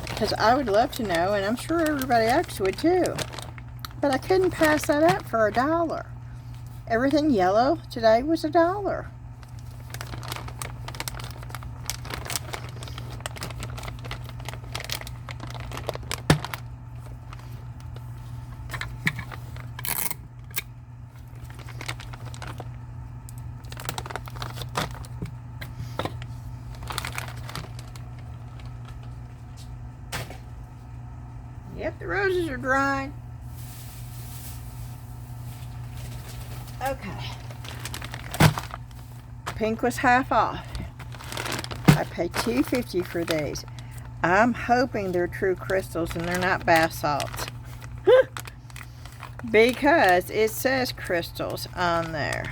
Because I would love to know, and I'm sure everybody else would too. But I couldn't pass that up for $1. Everything yellow today was $1. Yep, the roses are drying. Okay. Pink was half off. I paid $2.50 for these. I'm hoping they're true crystals and they're not bath salts. Because it says crystals on there.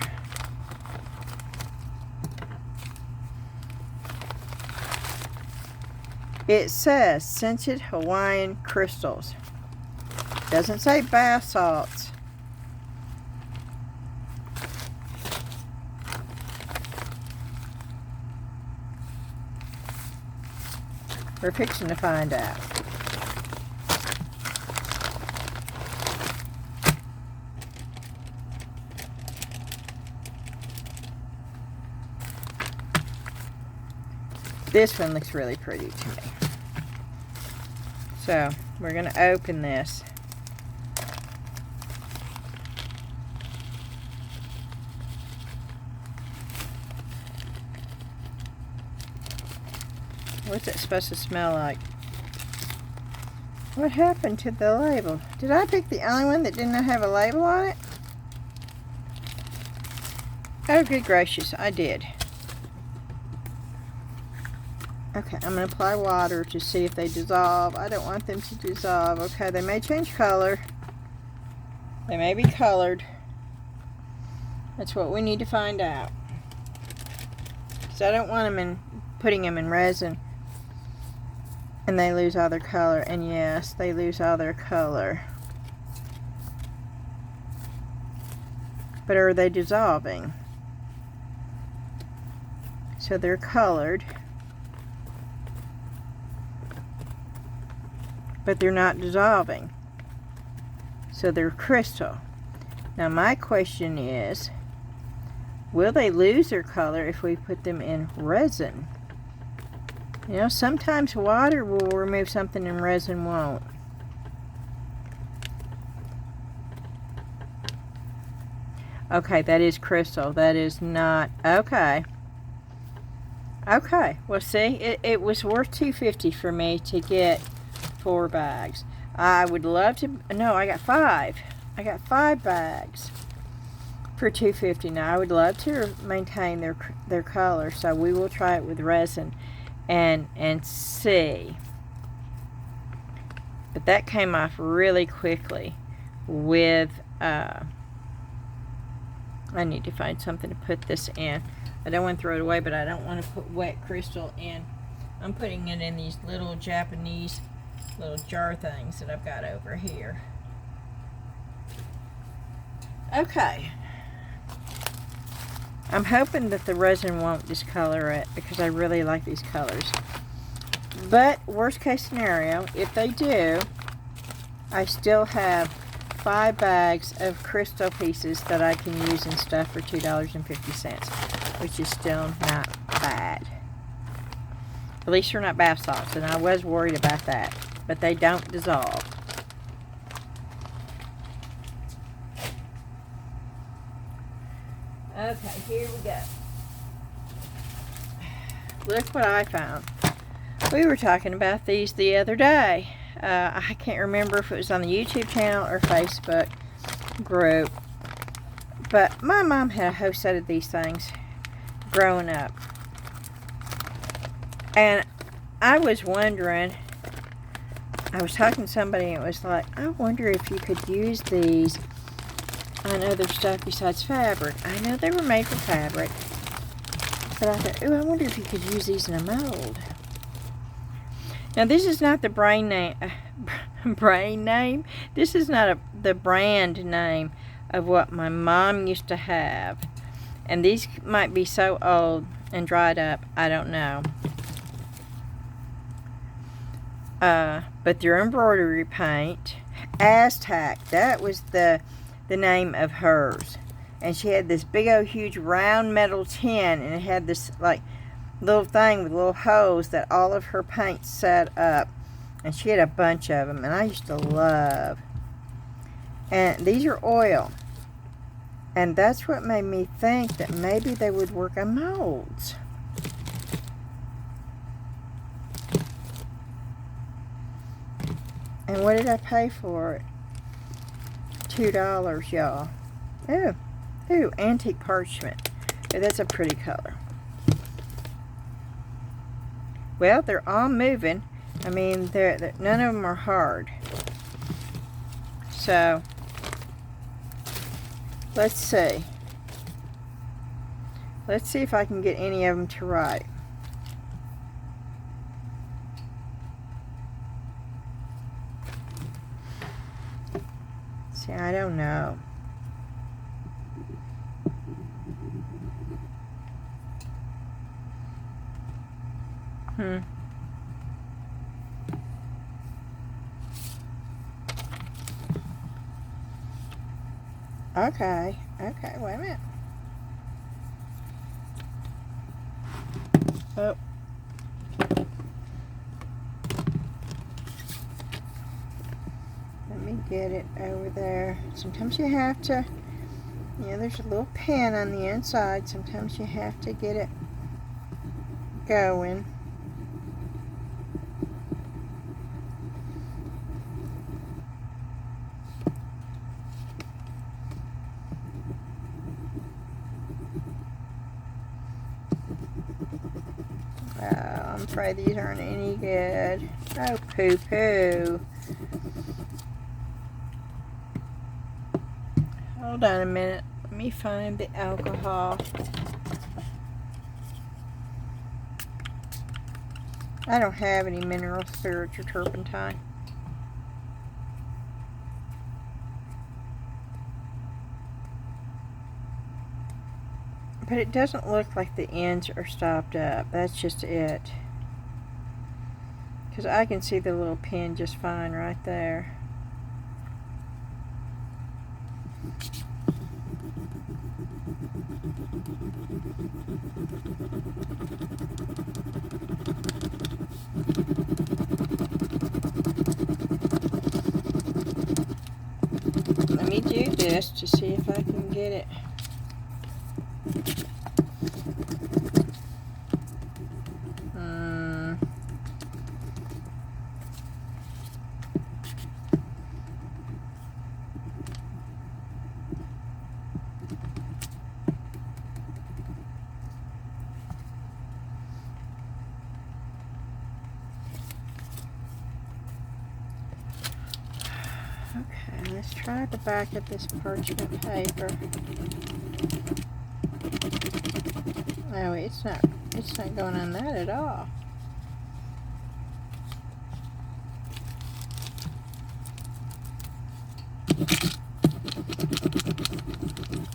It says scented Hawaiian crystals. Doesn't say bath salts. We're fixing to find out. This one looks really pretty to me. So, we're going to open this. What's it supposed to smell like? What happened to the label? Did I pick the only one that did not have a label on it? Oh, good gracious, I did. Okay, I'm going to apply water to see if they dissolve. I don't want them to dissolve. Okay, they may change color. They may be colored. That's what we need to find out. So I don't want them putting them in resin and they lose all their color. And yes, they lose all their color. But are they dissolving? So they're colored, but they're not dissolving. So they're crystal. Now my question is, will they lose their color if we put them in resin? You know, sometimes water will remove something and resin won't. Okay, that is crystal. That is not, okay. Okay, well see, it was worth $2.50 for me to get 4 bags. I would love to, no, I got 5. I got 5 bags for $2.50. Now I would love to maintain their color, so we will try it with resin and see. But that came off really quickly with, I need to find something to put this in. I don't want to throw it away, but I don't want to put wet crystal in. I'm putting it in these little Japanese little jar things that I've got over here. Okay. I'm hoping that the resin won't discolor it because I really like these colors. But worst case scenario, if they do, I still have 5 bags of crystal pieces that I can use and stuff for $2.50, which is still not bad. At least they're not bath salts, and I was worried about that, but they don't dissolve. Okay, here we go. Look what I found. We were talking about these the other day. I can't remember if it was on the YouTube channel or Facebook group, but my mom had a whole set of these things growing up. And I was wondering, I was talking to somebody and it was like, I wonder if you could use these on other stuff besides fabric. I know they were made for fabric, but I thought, ooh, I wonder if you could use these in a mold. Now this is not the brand name. This is not the brand name of what my mom used to have. And these might be so old and dried up, I don't know. But they're embroidery paint. Aztec, that was the name of hers. And she had this big old huge round metal tin, and it had this like little thing with little holes that all of her paints set up. And she had a bunch of them, and I used to love. And these are oil. And that's what made me think that maybe they would work on molds. And what did I pay for it? $2, y'all. Ooh, antique parchment. Ooh, that's a pretty color. Well, they're all moving. I mean, they're none of them are hard. So, let's see. Let's see if I can get any of them to write. See, I don't know. Okay, wait a minute. Oh. Let me get it over there. Sometimes you have to, there's a little pin on the inside. Sometimes you have to get it going. afraid these aren't any good. Oh, poo-poo. Hold on a minute. Let me find the alcohol. I don't have any mineral spirits or turpentine. But it doesn't look like the ends are stopped up. That's just it. Because I can see the little pin just fine right there. Let me do this to see if I can get it. Okay, let's try the back of this parchment paper. Oh, it's not going on that at all.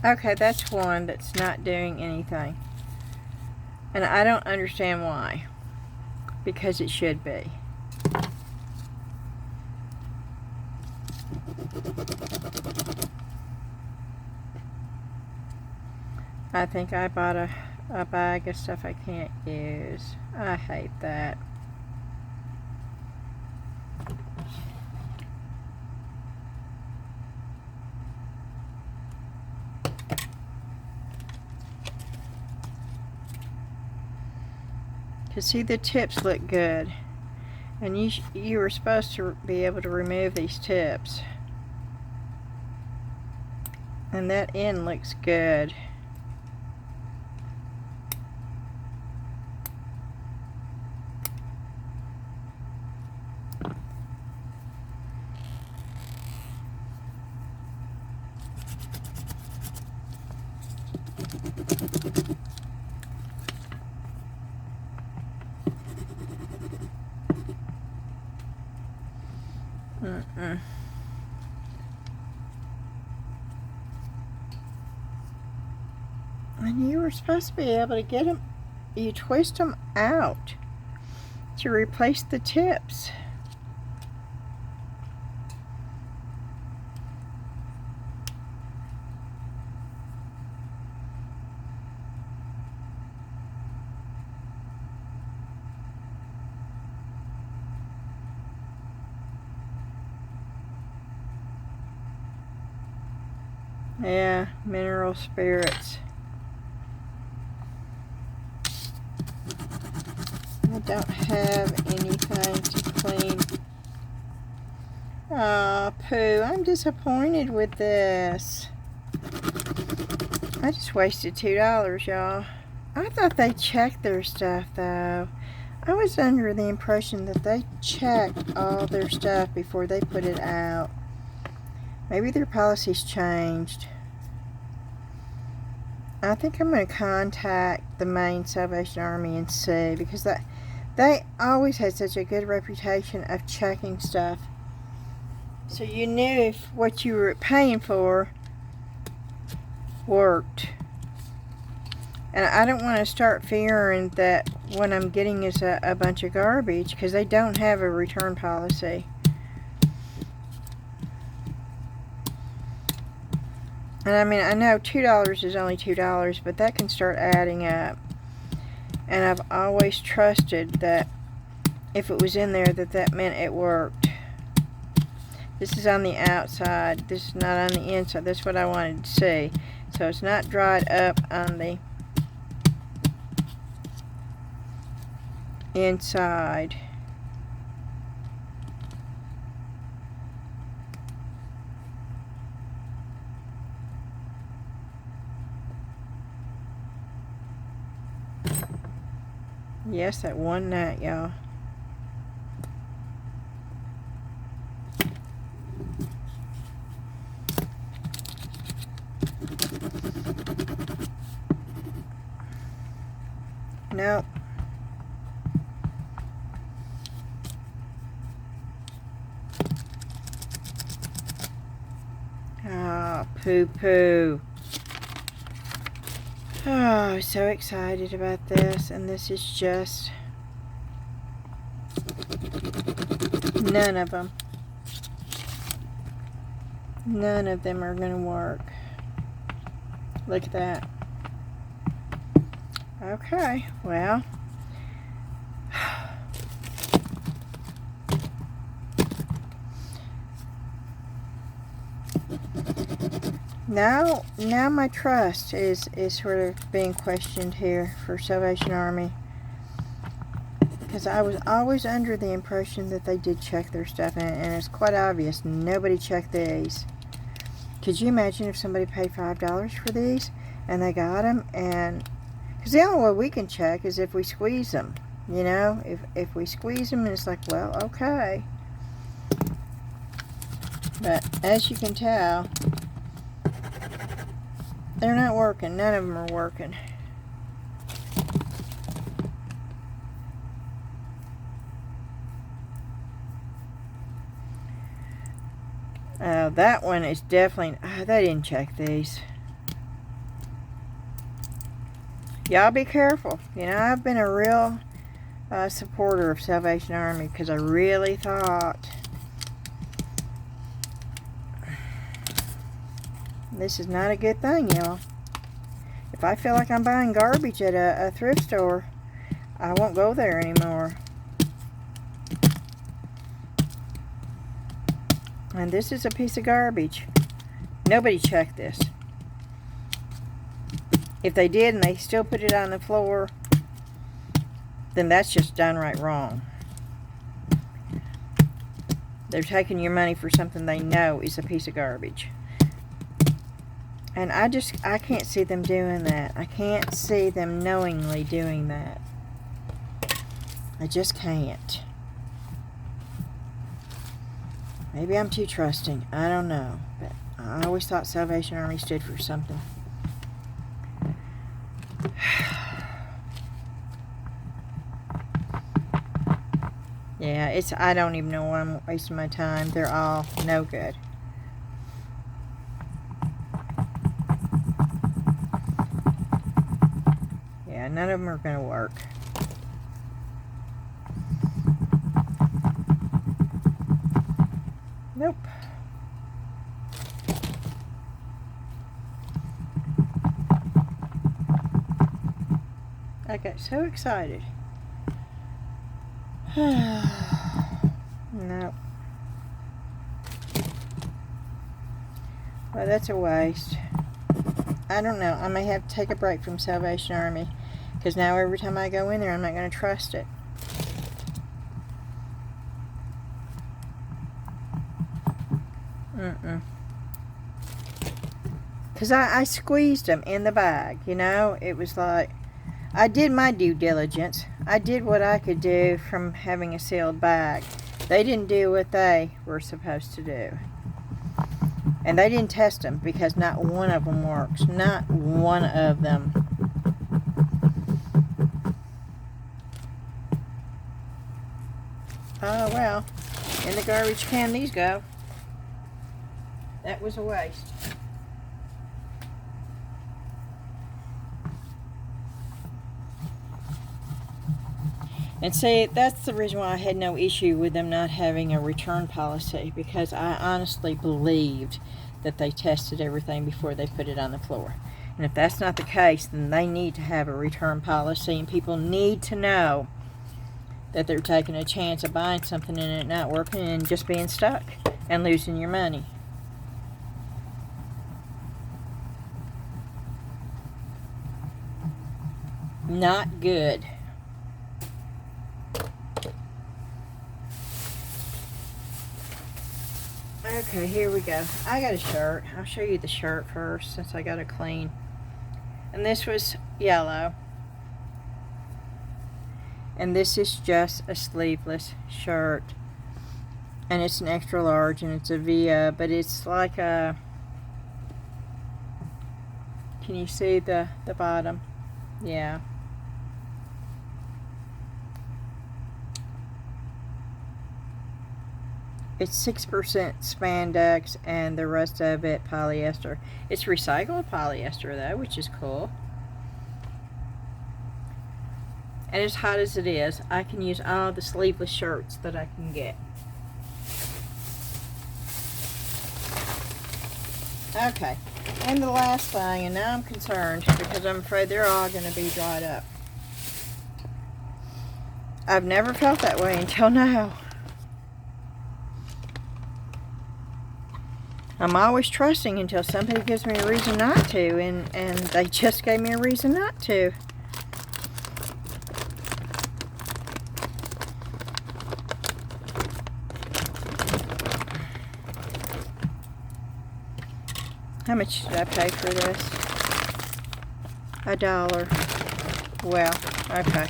Okay, that's one that's not doing anything. And I don't understand why. Because it should be. I think I bought a bag of stuff I can't use. I hate that. To see, the tips look good, and you were supposed to be able to remove these tips, and that end looks good. And you were supposed to be able to get them, you twist them out to replace the tips. Yeah, mineral spirits. I don't have anything to clean. Aw, poo, I'm disappointed with this. I just wasted $2, y'all. I thought they checked their stuff, though. I was under the impression that they checked all their stuff before they put it out. Maybe their policies changed. I think I'm going to contact the main Salvation Army and see, because they always had such a good reputation of checking stuff. So you knew if what you were paying for worked. And I don't want to start fearing that what I'm getting is a bunch of garbage, because they don't have a return policy. And I mean, I know $2 is only $2, but that can start adding up. And I've always trusted that if it was in there, that meant it worked. This is on the outside. This is not on the inside. That's what I wanted to see. So it's not dried up on the inside. Yes, that one night, y'all. Nope. Oh, poo-poo. Oh, I'm so excited about this, and this is just none of them. None of them are going to work. Look at that. Okay, well. Now my trust is sort of being questioned here for Salvation Army. Because I was always under the impression that they did check their stuff, and it's quite obvious nobody checked these. Could you imagine if somebody paid $5 for these and they got them? And because the only way we can check is if we squeeze them, you know, if we squeeze them, and it's like, well, okay. But as you can tell, they're not working. None of them are working. That one is definitely... they didn't check these. Y'all be careful. You know, I've been a real supporter of Salvation Army because I really thought this is not a good thing, y'all. If I feel like I'm buying garbage at a thrift store, I won't go there anymore. And this is a piece of garbage. Nobody checked this. If they did and they still put it on the floor, then that's just downright wrong. They're taking your money for something they know is a piece of garbage. And I can't see them doing that. I can't see them knowingly doing that. I just can't. Maybe I'm too trusting. I don't know. But I always thought Salvation Army stood for something. Yeah, I don't even know why I'm wasting my time. They're all no good. Yeah, none of them are going to work. Nope. I got so excited. Nope. Well, that's a waste. I don't know. I may have to take a break from Salvation Army. Because now every time I go in there, I'm not going to trust it. Because I squeezed them in the bag, you know. It was like, I did my due diligence. I did what I could do from having a sealed bag. They didn't do what they were supposed to do. And they didn't test them because not one of them works. Not one of them. Oh, well. In the garbage can these go. That was a waste. And see, that's the reason why I had no issue with them not having a return policy, because I honestly believed that they tested everything before they put it on the floor. And if that's not the case, then they need to have a return policy, and people need to know that they're taking a chance of buying something and it not working and just being stuck and losing your money. Not good. Okay, here we go. I got a shirt. I'll show you the shirt first since I got it clean. And this was yellow. And this is just a sleeveless shirt. And it's an extra large and it's a VIA, but it's like a, can you see the bottom? Yeah. It's 6% spandex and the rest of it polyester. It's recycled polyester though, which is cool. And as hot as it is, I can use all the sleeveless shirts that I can get. Okay, and the last thing, and now I'm concerned because I'm afraid they're all going to be dried up. I've never felt that way until now. I'm always trusting until somebody gives me a reason not to, and they just gave me a reason not to. How much did I pay for this? $1. Well, okay.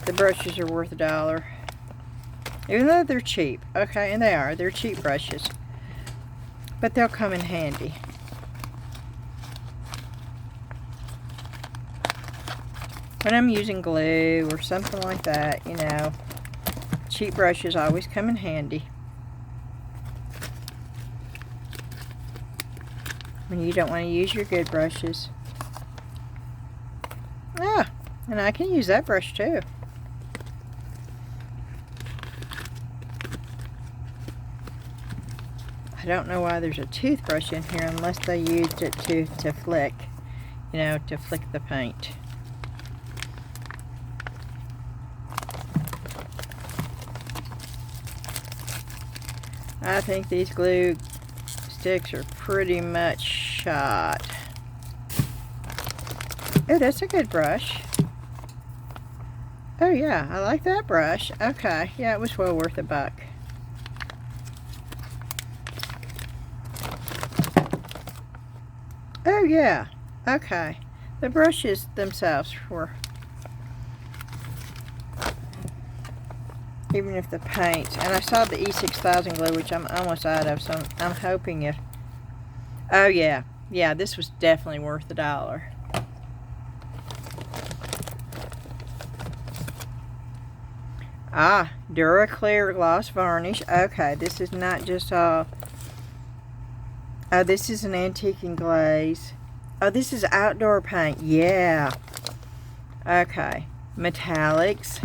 The brushes are worth $1. Even though they're cheap. Okay, and they are. They're cheap brushes. But they'll come in handy. When I'm using glue or something like that, you know, cheap brushes always come in handy. When you don't want to use your good brushes. Ah, and I can use that brush too. I don't know why there's a toothbrush in here unless they used it to flick, you know, to flick the paint. I think these glue sticks are pretty much shot. Oh, that's a good brush. Oh yeah, I like that brush. Okay, yeah, it was well worth $1. Oh yeah, okay. The brushes themselves were, even if the paint, and I saw the E6000 glue, which I'm almost out of, so I'm hoping it. Oh yeah, yeah, this was definitely worth $1. Ah, Duraclear gloss varnish. Okay, this is not just all. Oh, this is an antique and glaze. Oh, this is outdoor paint. Yeah. Okay, metallics.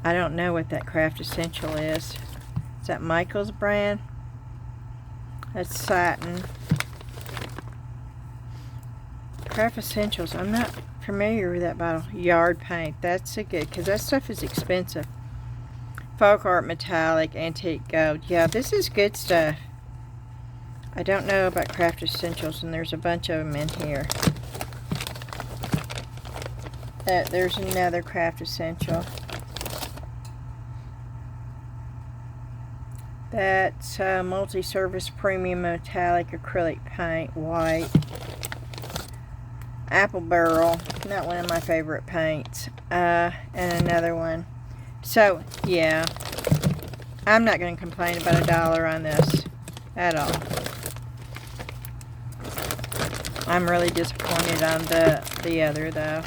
I don't know what that Craft Essential is. Is that Michael's brand? That's satin. Craft Essentials. I'm not familiar with that bottle. Yard paint. That's a good, because that stuff is expensive. Folk art metallic, antique gold. Yeah, this is good stuff. I don't know about Craft Essentials, and there's a bunch of them in here. There's another Craft Essential. That's multi-service premium metallic acrylic paint, white. Apple Barrel, not one of my favorite paints. And another one. So, yeah. I'm not going to complain about $1 on this at all. I'm really disappointed on the other, though.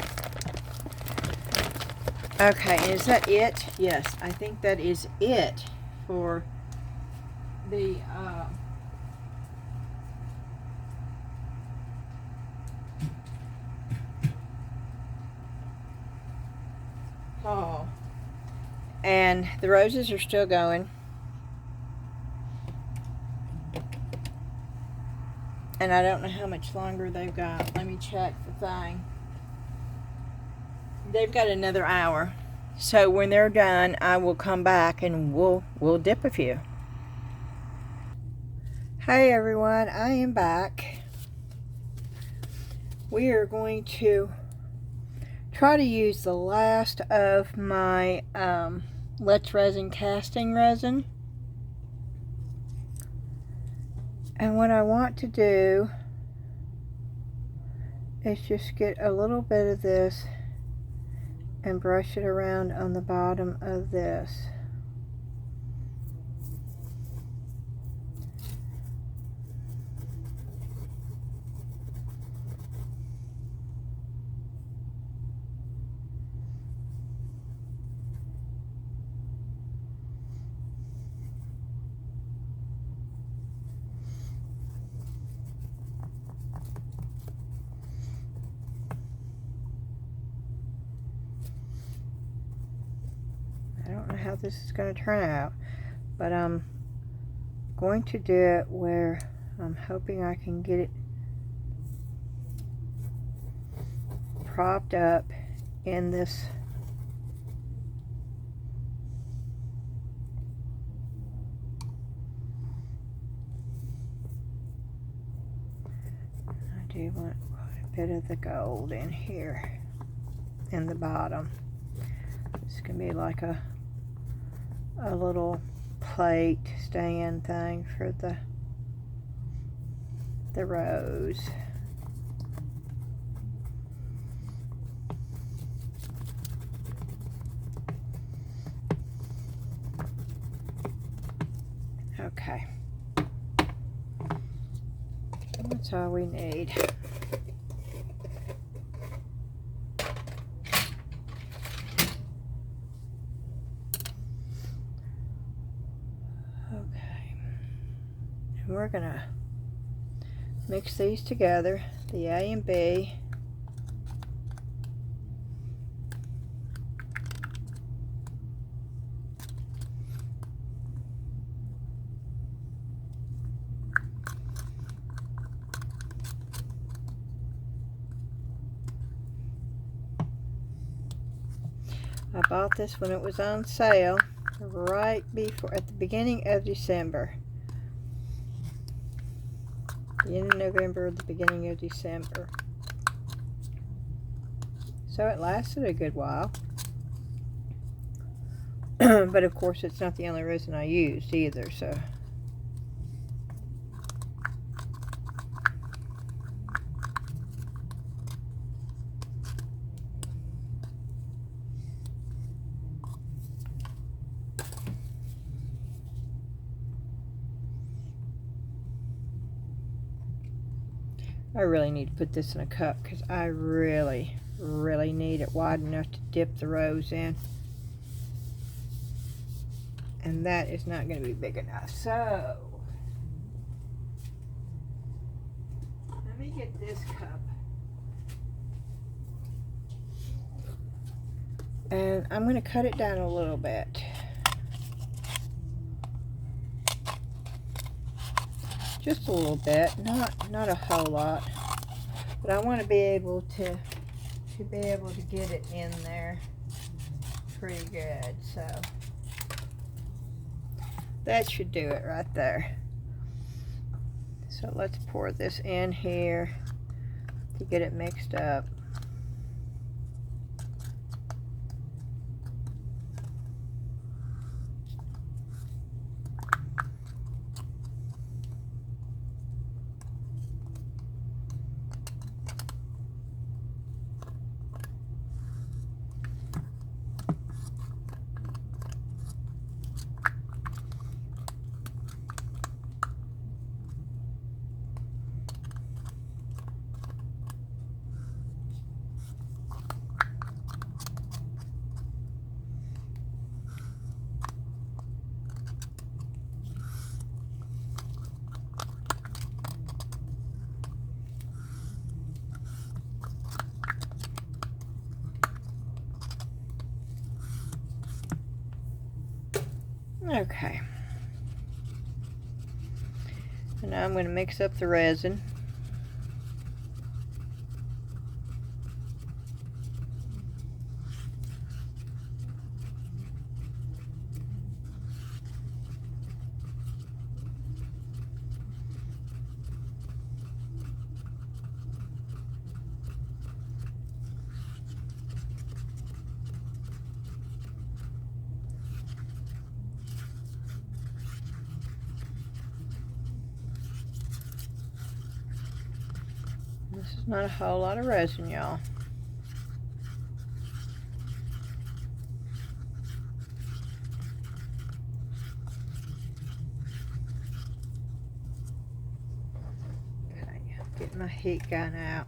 Okay, is that it? Yes, I think that is it for the haul. And the roses are still going. And I don't know how much longer they've got. Let me check the thing. They've got another hour. So when they're done, I will come back and we'll dip a few. Hey everyone, I am back. We are going to try to use the last of my Let's Resin casting resin. And what I want to do is just get a little bit of this and brush it around on the bottom of this. I don't know how this is going to turn out, but I'm going to do it where I'm hoping I can get it propped up in this I do want quite a bit of the gold in here in the bottom. This can be like a little plate stand thing for the rose. Okay, that's all we need. We're gonna mix these together, the A and B. I bought this when it was on sale, right before, at the beginning of December. The end of November, the beginning of December. So it lasted a good while. But of course it's not the only resin I used either, so. I really need to put this in a cup because I really need it wide enough to dip the rose in. And that is not going to be big enough. So, let me get this cup. And I'm going to cut it down a little bit. Just a little bit, not a whole lot, but I want to be able to get it in there pretty good. So that should do it right there. So let's pour this in here to get it mixed up. Okay. And now I'm going to mix up the resin. This is not a whole lot of resin, y'all. Get my heat gun out.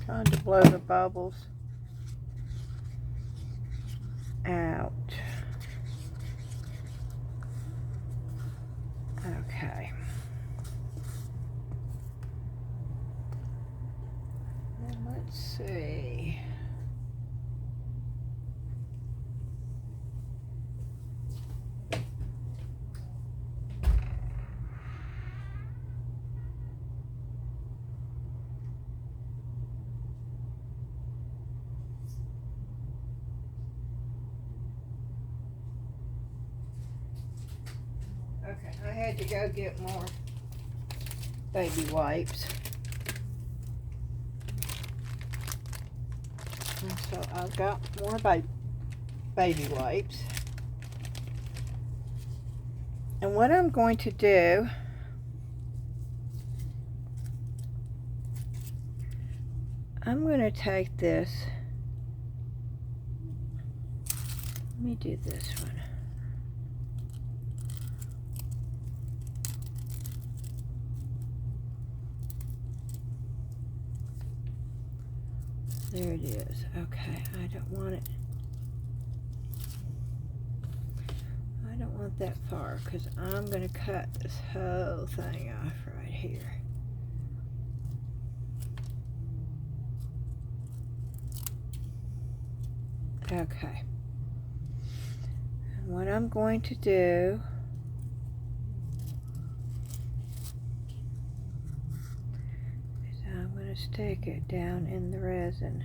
Trying to blow the bubbles out. Okay. And let's see. Okay, I had to go get more baby wipes. And so I've got more baby wipes. And what I'm going to do, I'm going to take this. Let me do this one. There it is. Okay, I don't want it. I don't want that far because I'm going to cut this whole thing off right here. Okay. And what I'm going to do is I'm going to stick it down in the resin.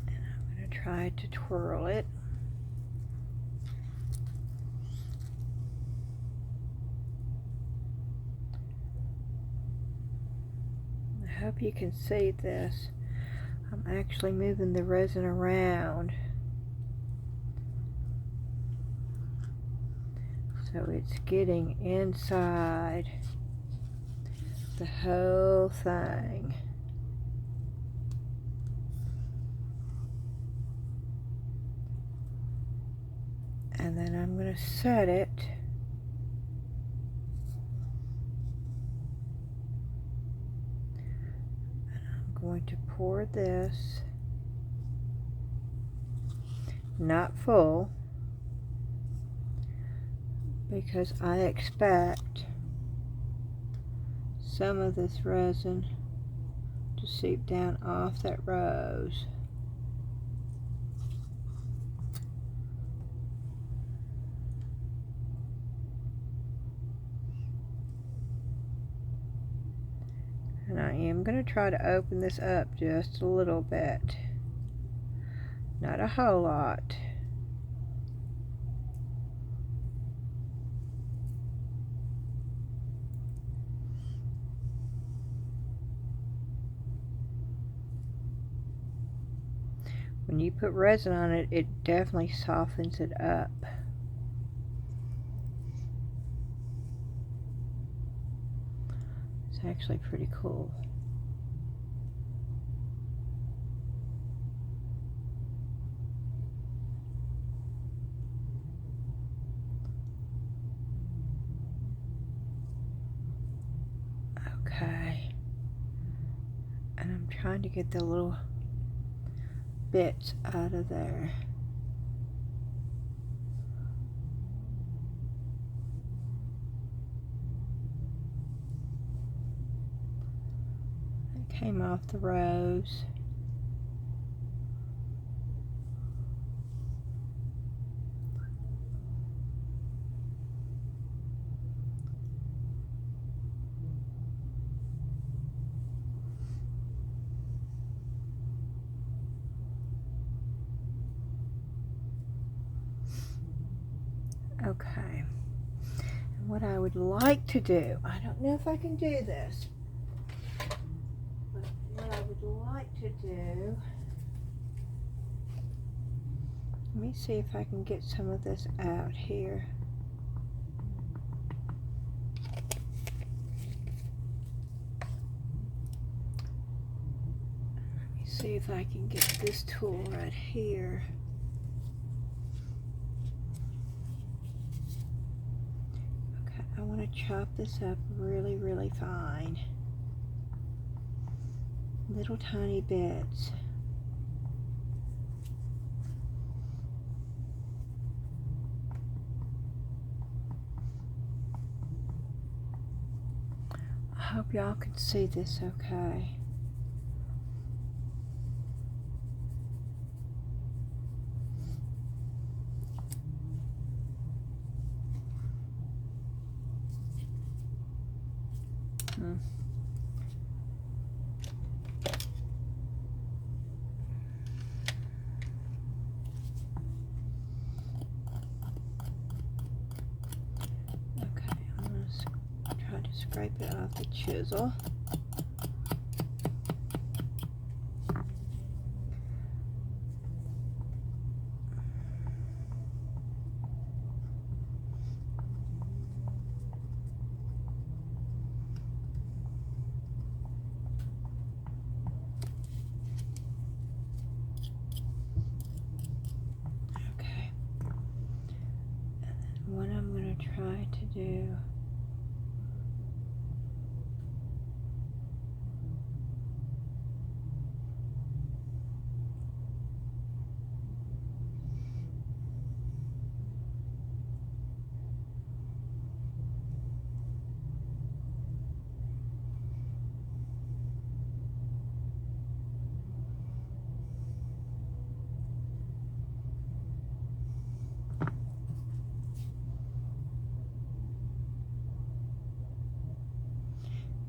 And I'm going to try to twirl it. I hope you can see this. I'm actually moving the resin around so it's getting inside the whole thing. And then I'm going to set it going to pour this, not full, because I expect some of this resin to seep down off that rose. And I am going to try to open this up just a little bit. Not a whole lot. When you put resin on it, it definitely softens it up. It's actually pretty cool. trying to get the little bits out of there. It came off the rose. Okay, and what I would like to do, I don't know if I can do this, but what I would like to do, let me see if I can get some of this out here. Let me see if I can get this tool right here. I want to chop this up really, really fine. Little tiny bits. I hope y'all can see this okay. Scrape it off the chisel. Okay. And then what I'm going to try to do,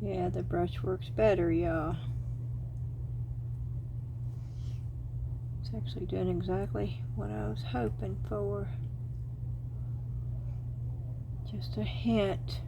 yeah, the brush works better, y'all. It's actually doing exactly what I was hoping for. Just a hint.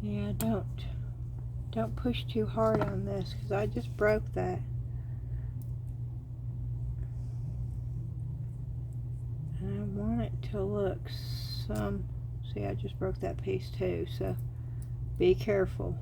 Yeah, don't push too hard on this because I just broke that. And I want it to look some, see, I just broke that piece too, so be careful.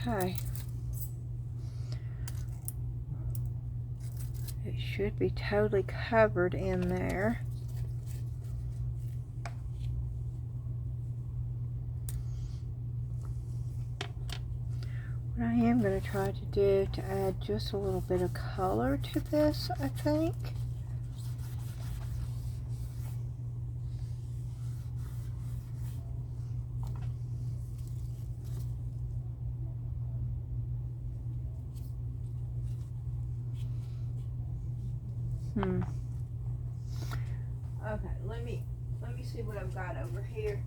Okay. It should be totally covered in there. What I am going to try to do to add just a little bit of color to this, I think. Okay, let me see what I've got over here.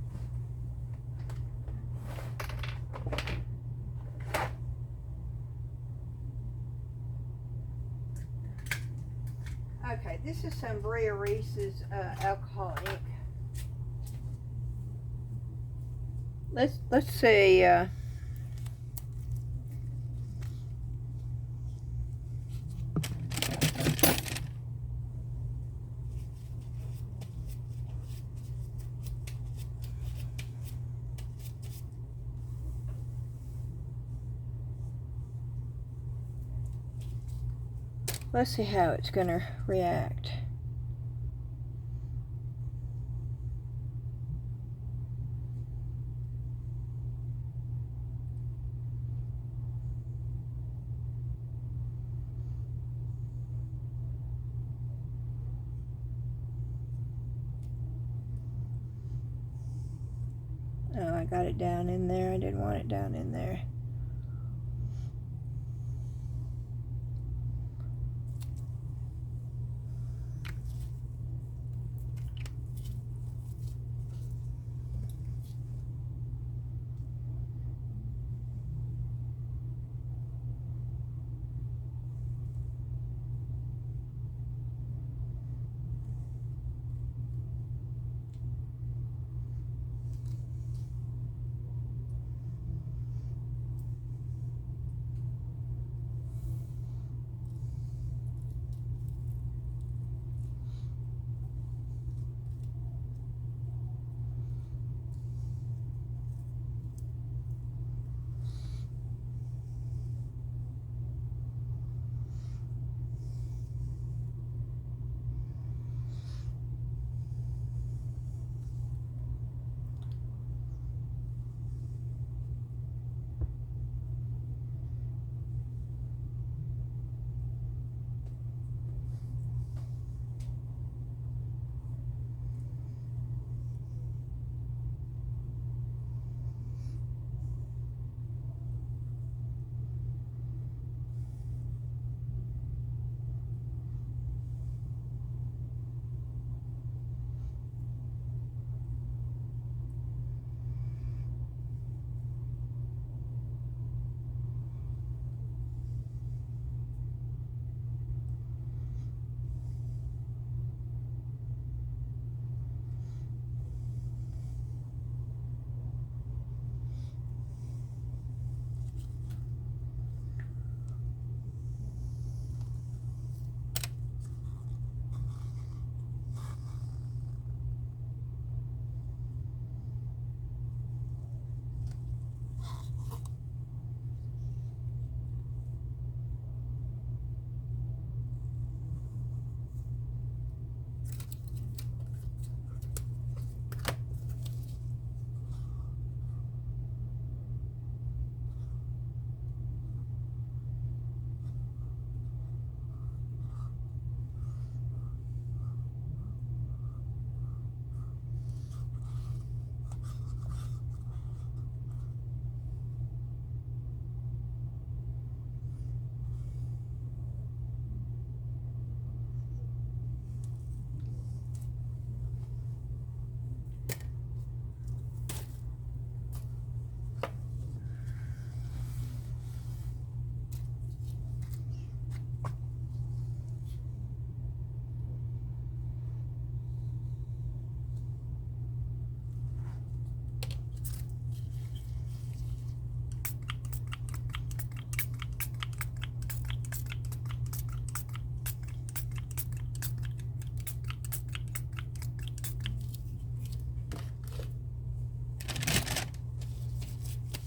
Okay, this is some Brea Reese's alcohol ink. Let's see. Let's see how it's going to react. Oh, I got it down in there. I didn't want it down in there.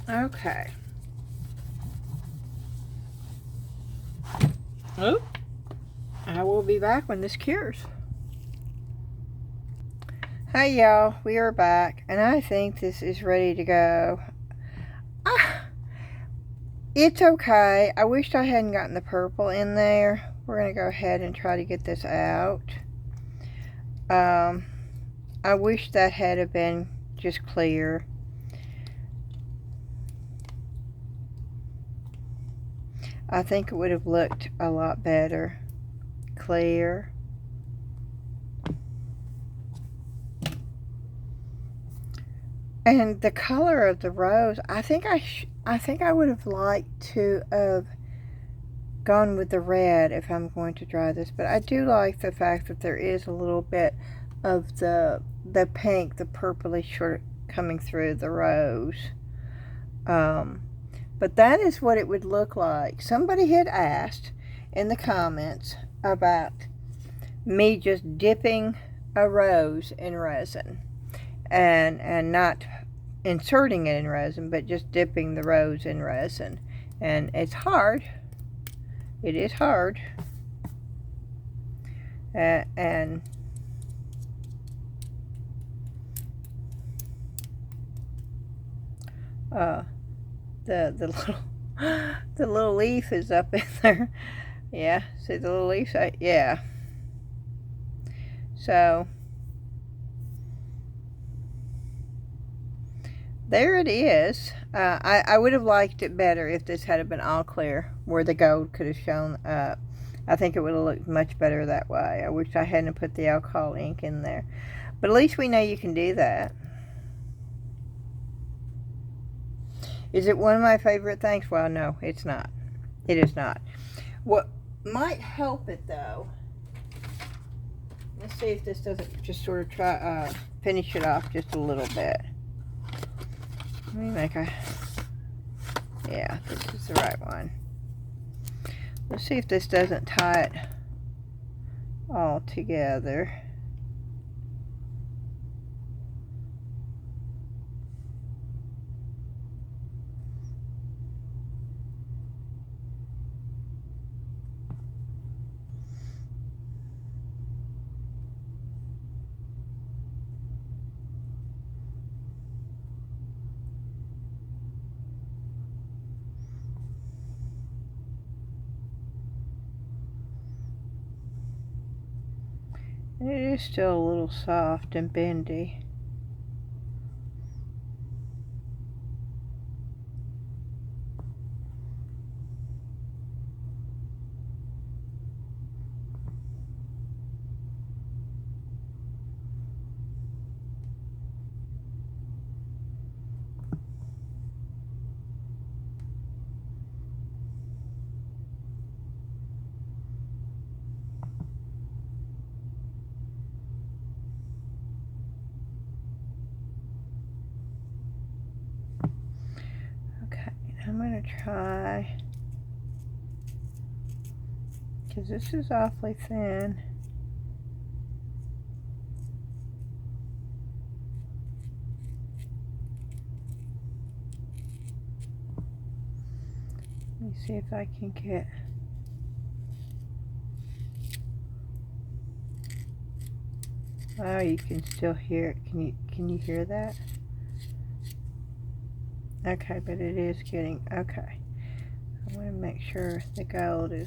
Okay. Oh, I will be back when this cures. Hey y'all, we are back, and I think this is ready to go. It's okay. I wished I hadn't gotten the purple in there. We're going to go ahead and try to get this out. I wish that had have been just clear. I think it would have looked a lot better. Clear. And the color of the rose, I think I would have liked to have gone with the red if I'm going to dry this, but I do like the fact that there is a little bit of the pink, the purplish sort of coming through the rose. But that is what it would look like. Somebody had asked in the comments about me just dipping a rose in resin and not inserting it in resin, but just dipping the rose in resin. And it's hard. It is hard. And the little the little leaf is up in there. Yeah, see the little leaf? Yeah. So there it is. I would have liked it better if this had been all clear, where the gold could have shown up. I think it would have looked much better that way. I wish I hadn't put the alcohol ink in there. But at least we know you can do that. Is it one of my favorite things? Well, no, it's not. It is not. What might help it, though, let's see if this doesn't just sort of try finish it off just a little bit. Let me make a, yeah, this is the right one. Let's see if this doesn't tie it all together. It is still a little soft and bendy. I'm going to try, because this is awfully thin. Let me see if I can get, oh, you can still hear it. Can you hear that? Okay, but it is getting, okay. I want to make sure the gold is,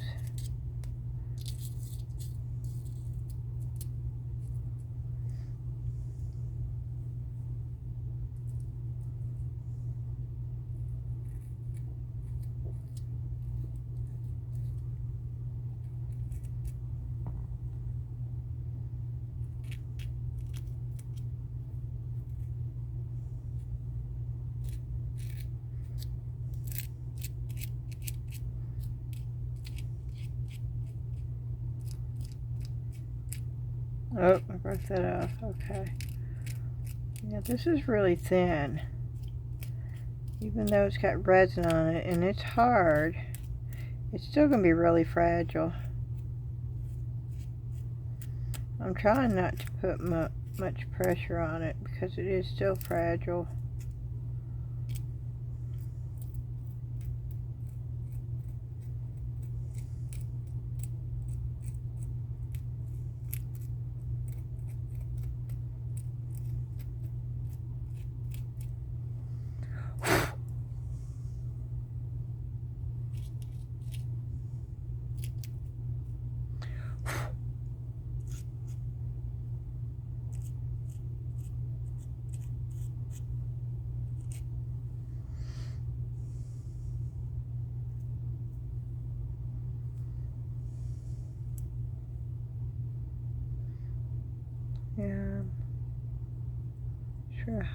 oh, I broke that off. Okay. Yeah, this is really thin. Even though it's got resin on it and it's hard, it's still going to be really fragile. I'm trying not to put much pressure on it because it is still fragile.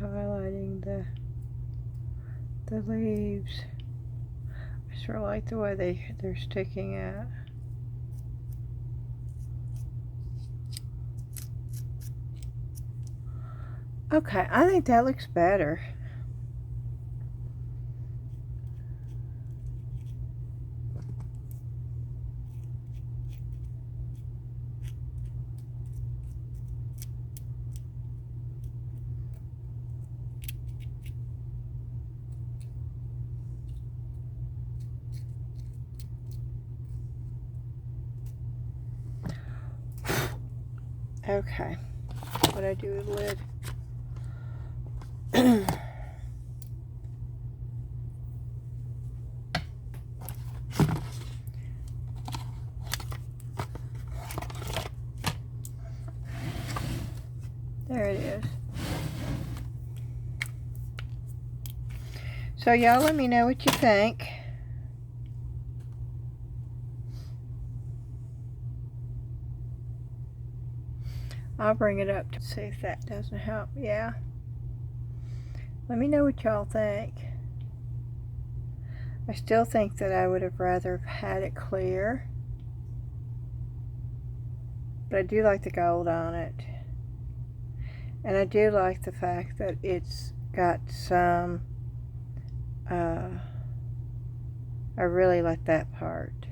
highlighting the leaves. I sort of like the way they're sticking out. Okay, I think that looks better. Okay, what I do with the lid. There it is. So y'all let me know what you think. I'll bring it up to see if that doesn't help. Yeah. Let me know what y'all think. I still think that I would have rather had it clear. But I do like the gold on it. And I do like the fact that it's got some, I really like that part.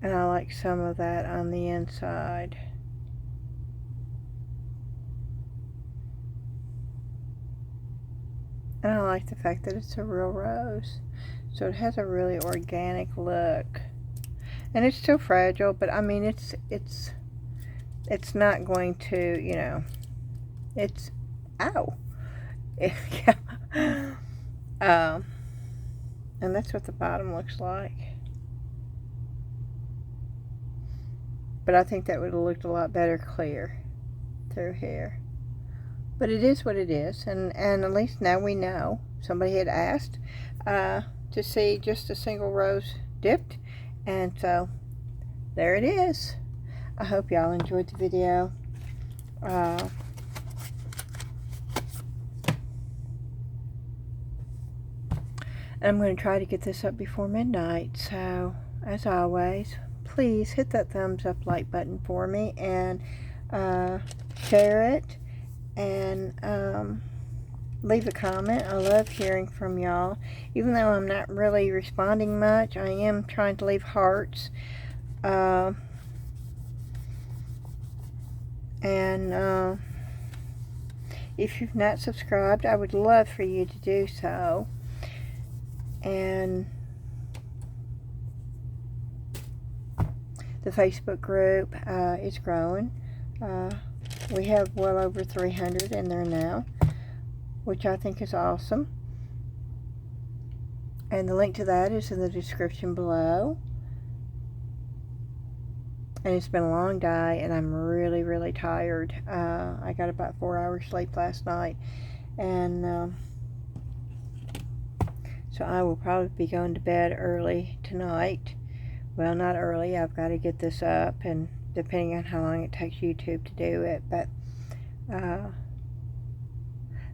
And I like some of that on the inside. And I like the fact that it's a real rose. So it has a really organic look. And it's still fragile, but I mean it's not going to, you know, it's, ow. Yeah. And that's what the bottom looks like. But I think that would have looked a lot better clear through here. But it is what it is, and at least now we know. Somebody had asked to see just a single rose dipped, and so there it is. I hope y'all enjoyed the video. I'm going to try to get this up before midnight, so as always, please hit that thumbs up like button for me, and share it, and leave a comment. I love hearing from y'all. Even though I'm not really responding much, I am trying to leave hearts. And if you've not subscribed, I would love for you to do so. And the Facebook group is growing. We have well over 300 in there now, which I think is awesome. And the link to that is in the description below. And it's been a long day, and I'm really, really tired. I got about 4 hours sleep last night, and so I will probably be going to bed early tonight. Well, not early. I've got to get this up, and depending on how long it takes YouTube to do it. But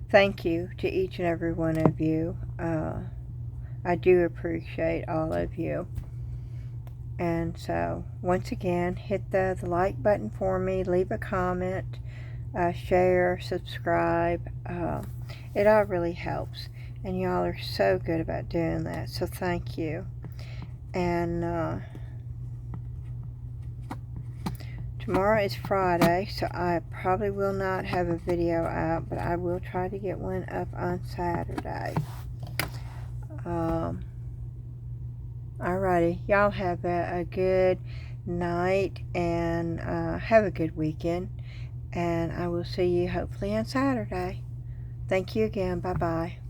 thank you to each and every one of you. I do appreciate all of you. And so, once again, hit the like button for me. Leave a comment, share, subscribe. It all really helps. And y'all are so good about doing that. So, thank you. And tomorrow is Friday, so I probably will not have a video out, but I will try to get one up on Saturday. Alrighty, y'all have a good night, and have a good weekend, and I will see you hopefully on Saturday. Thank you again. Bye-bye.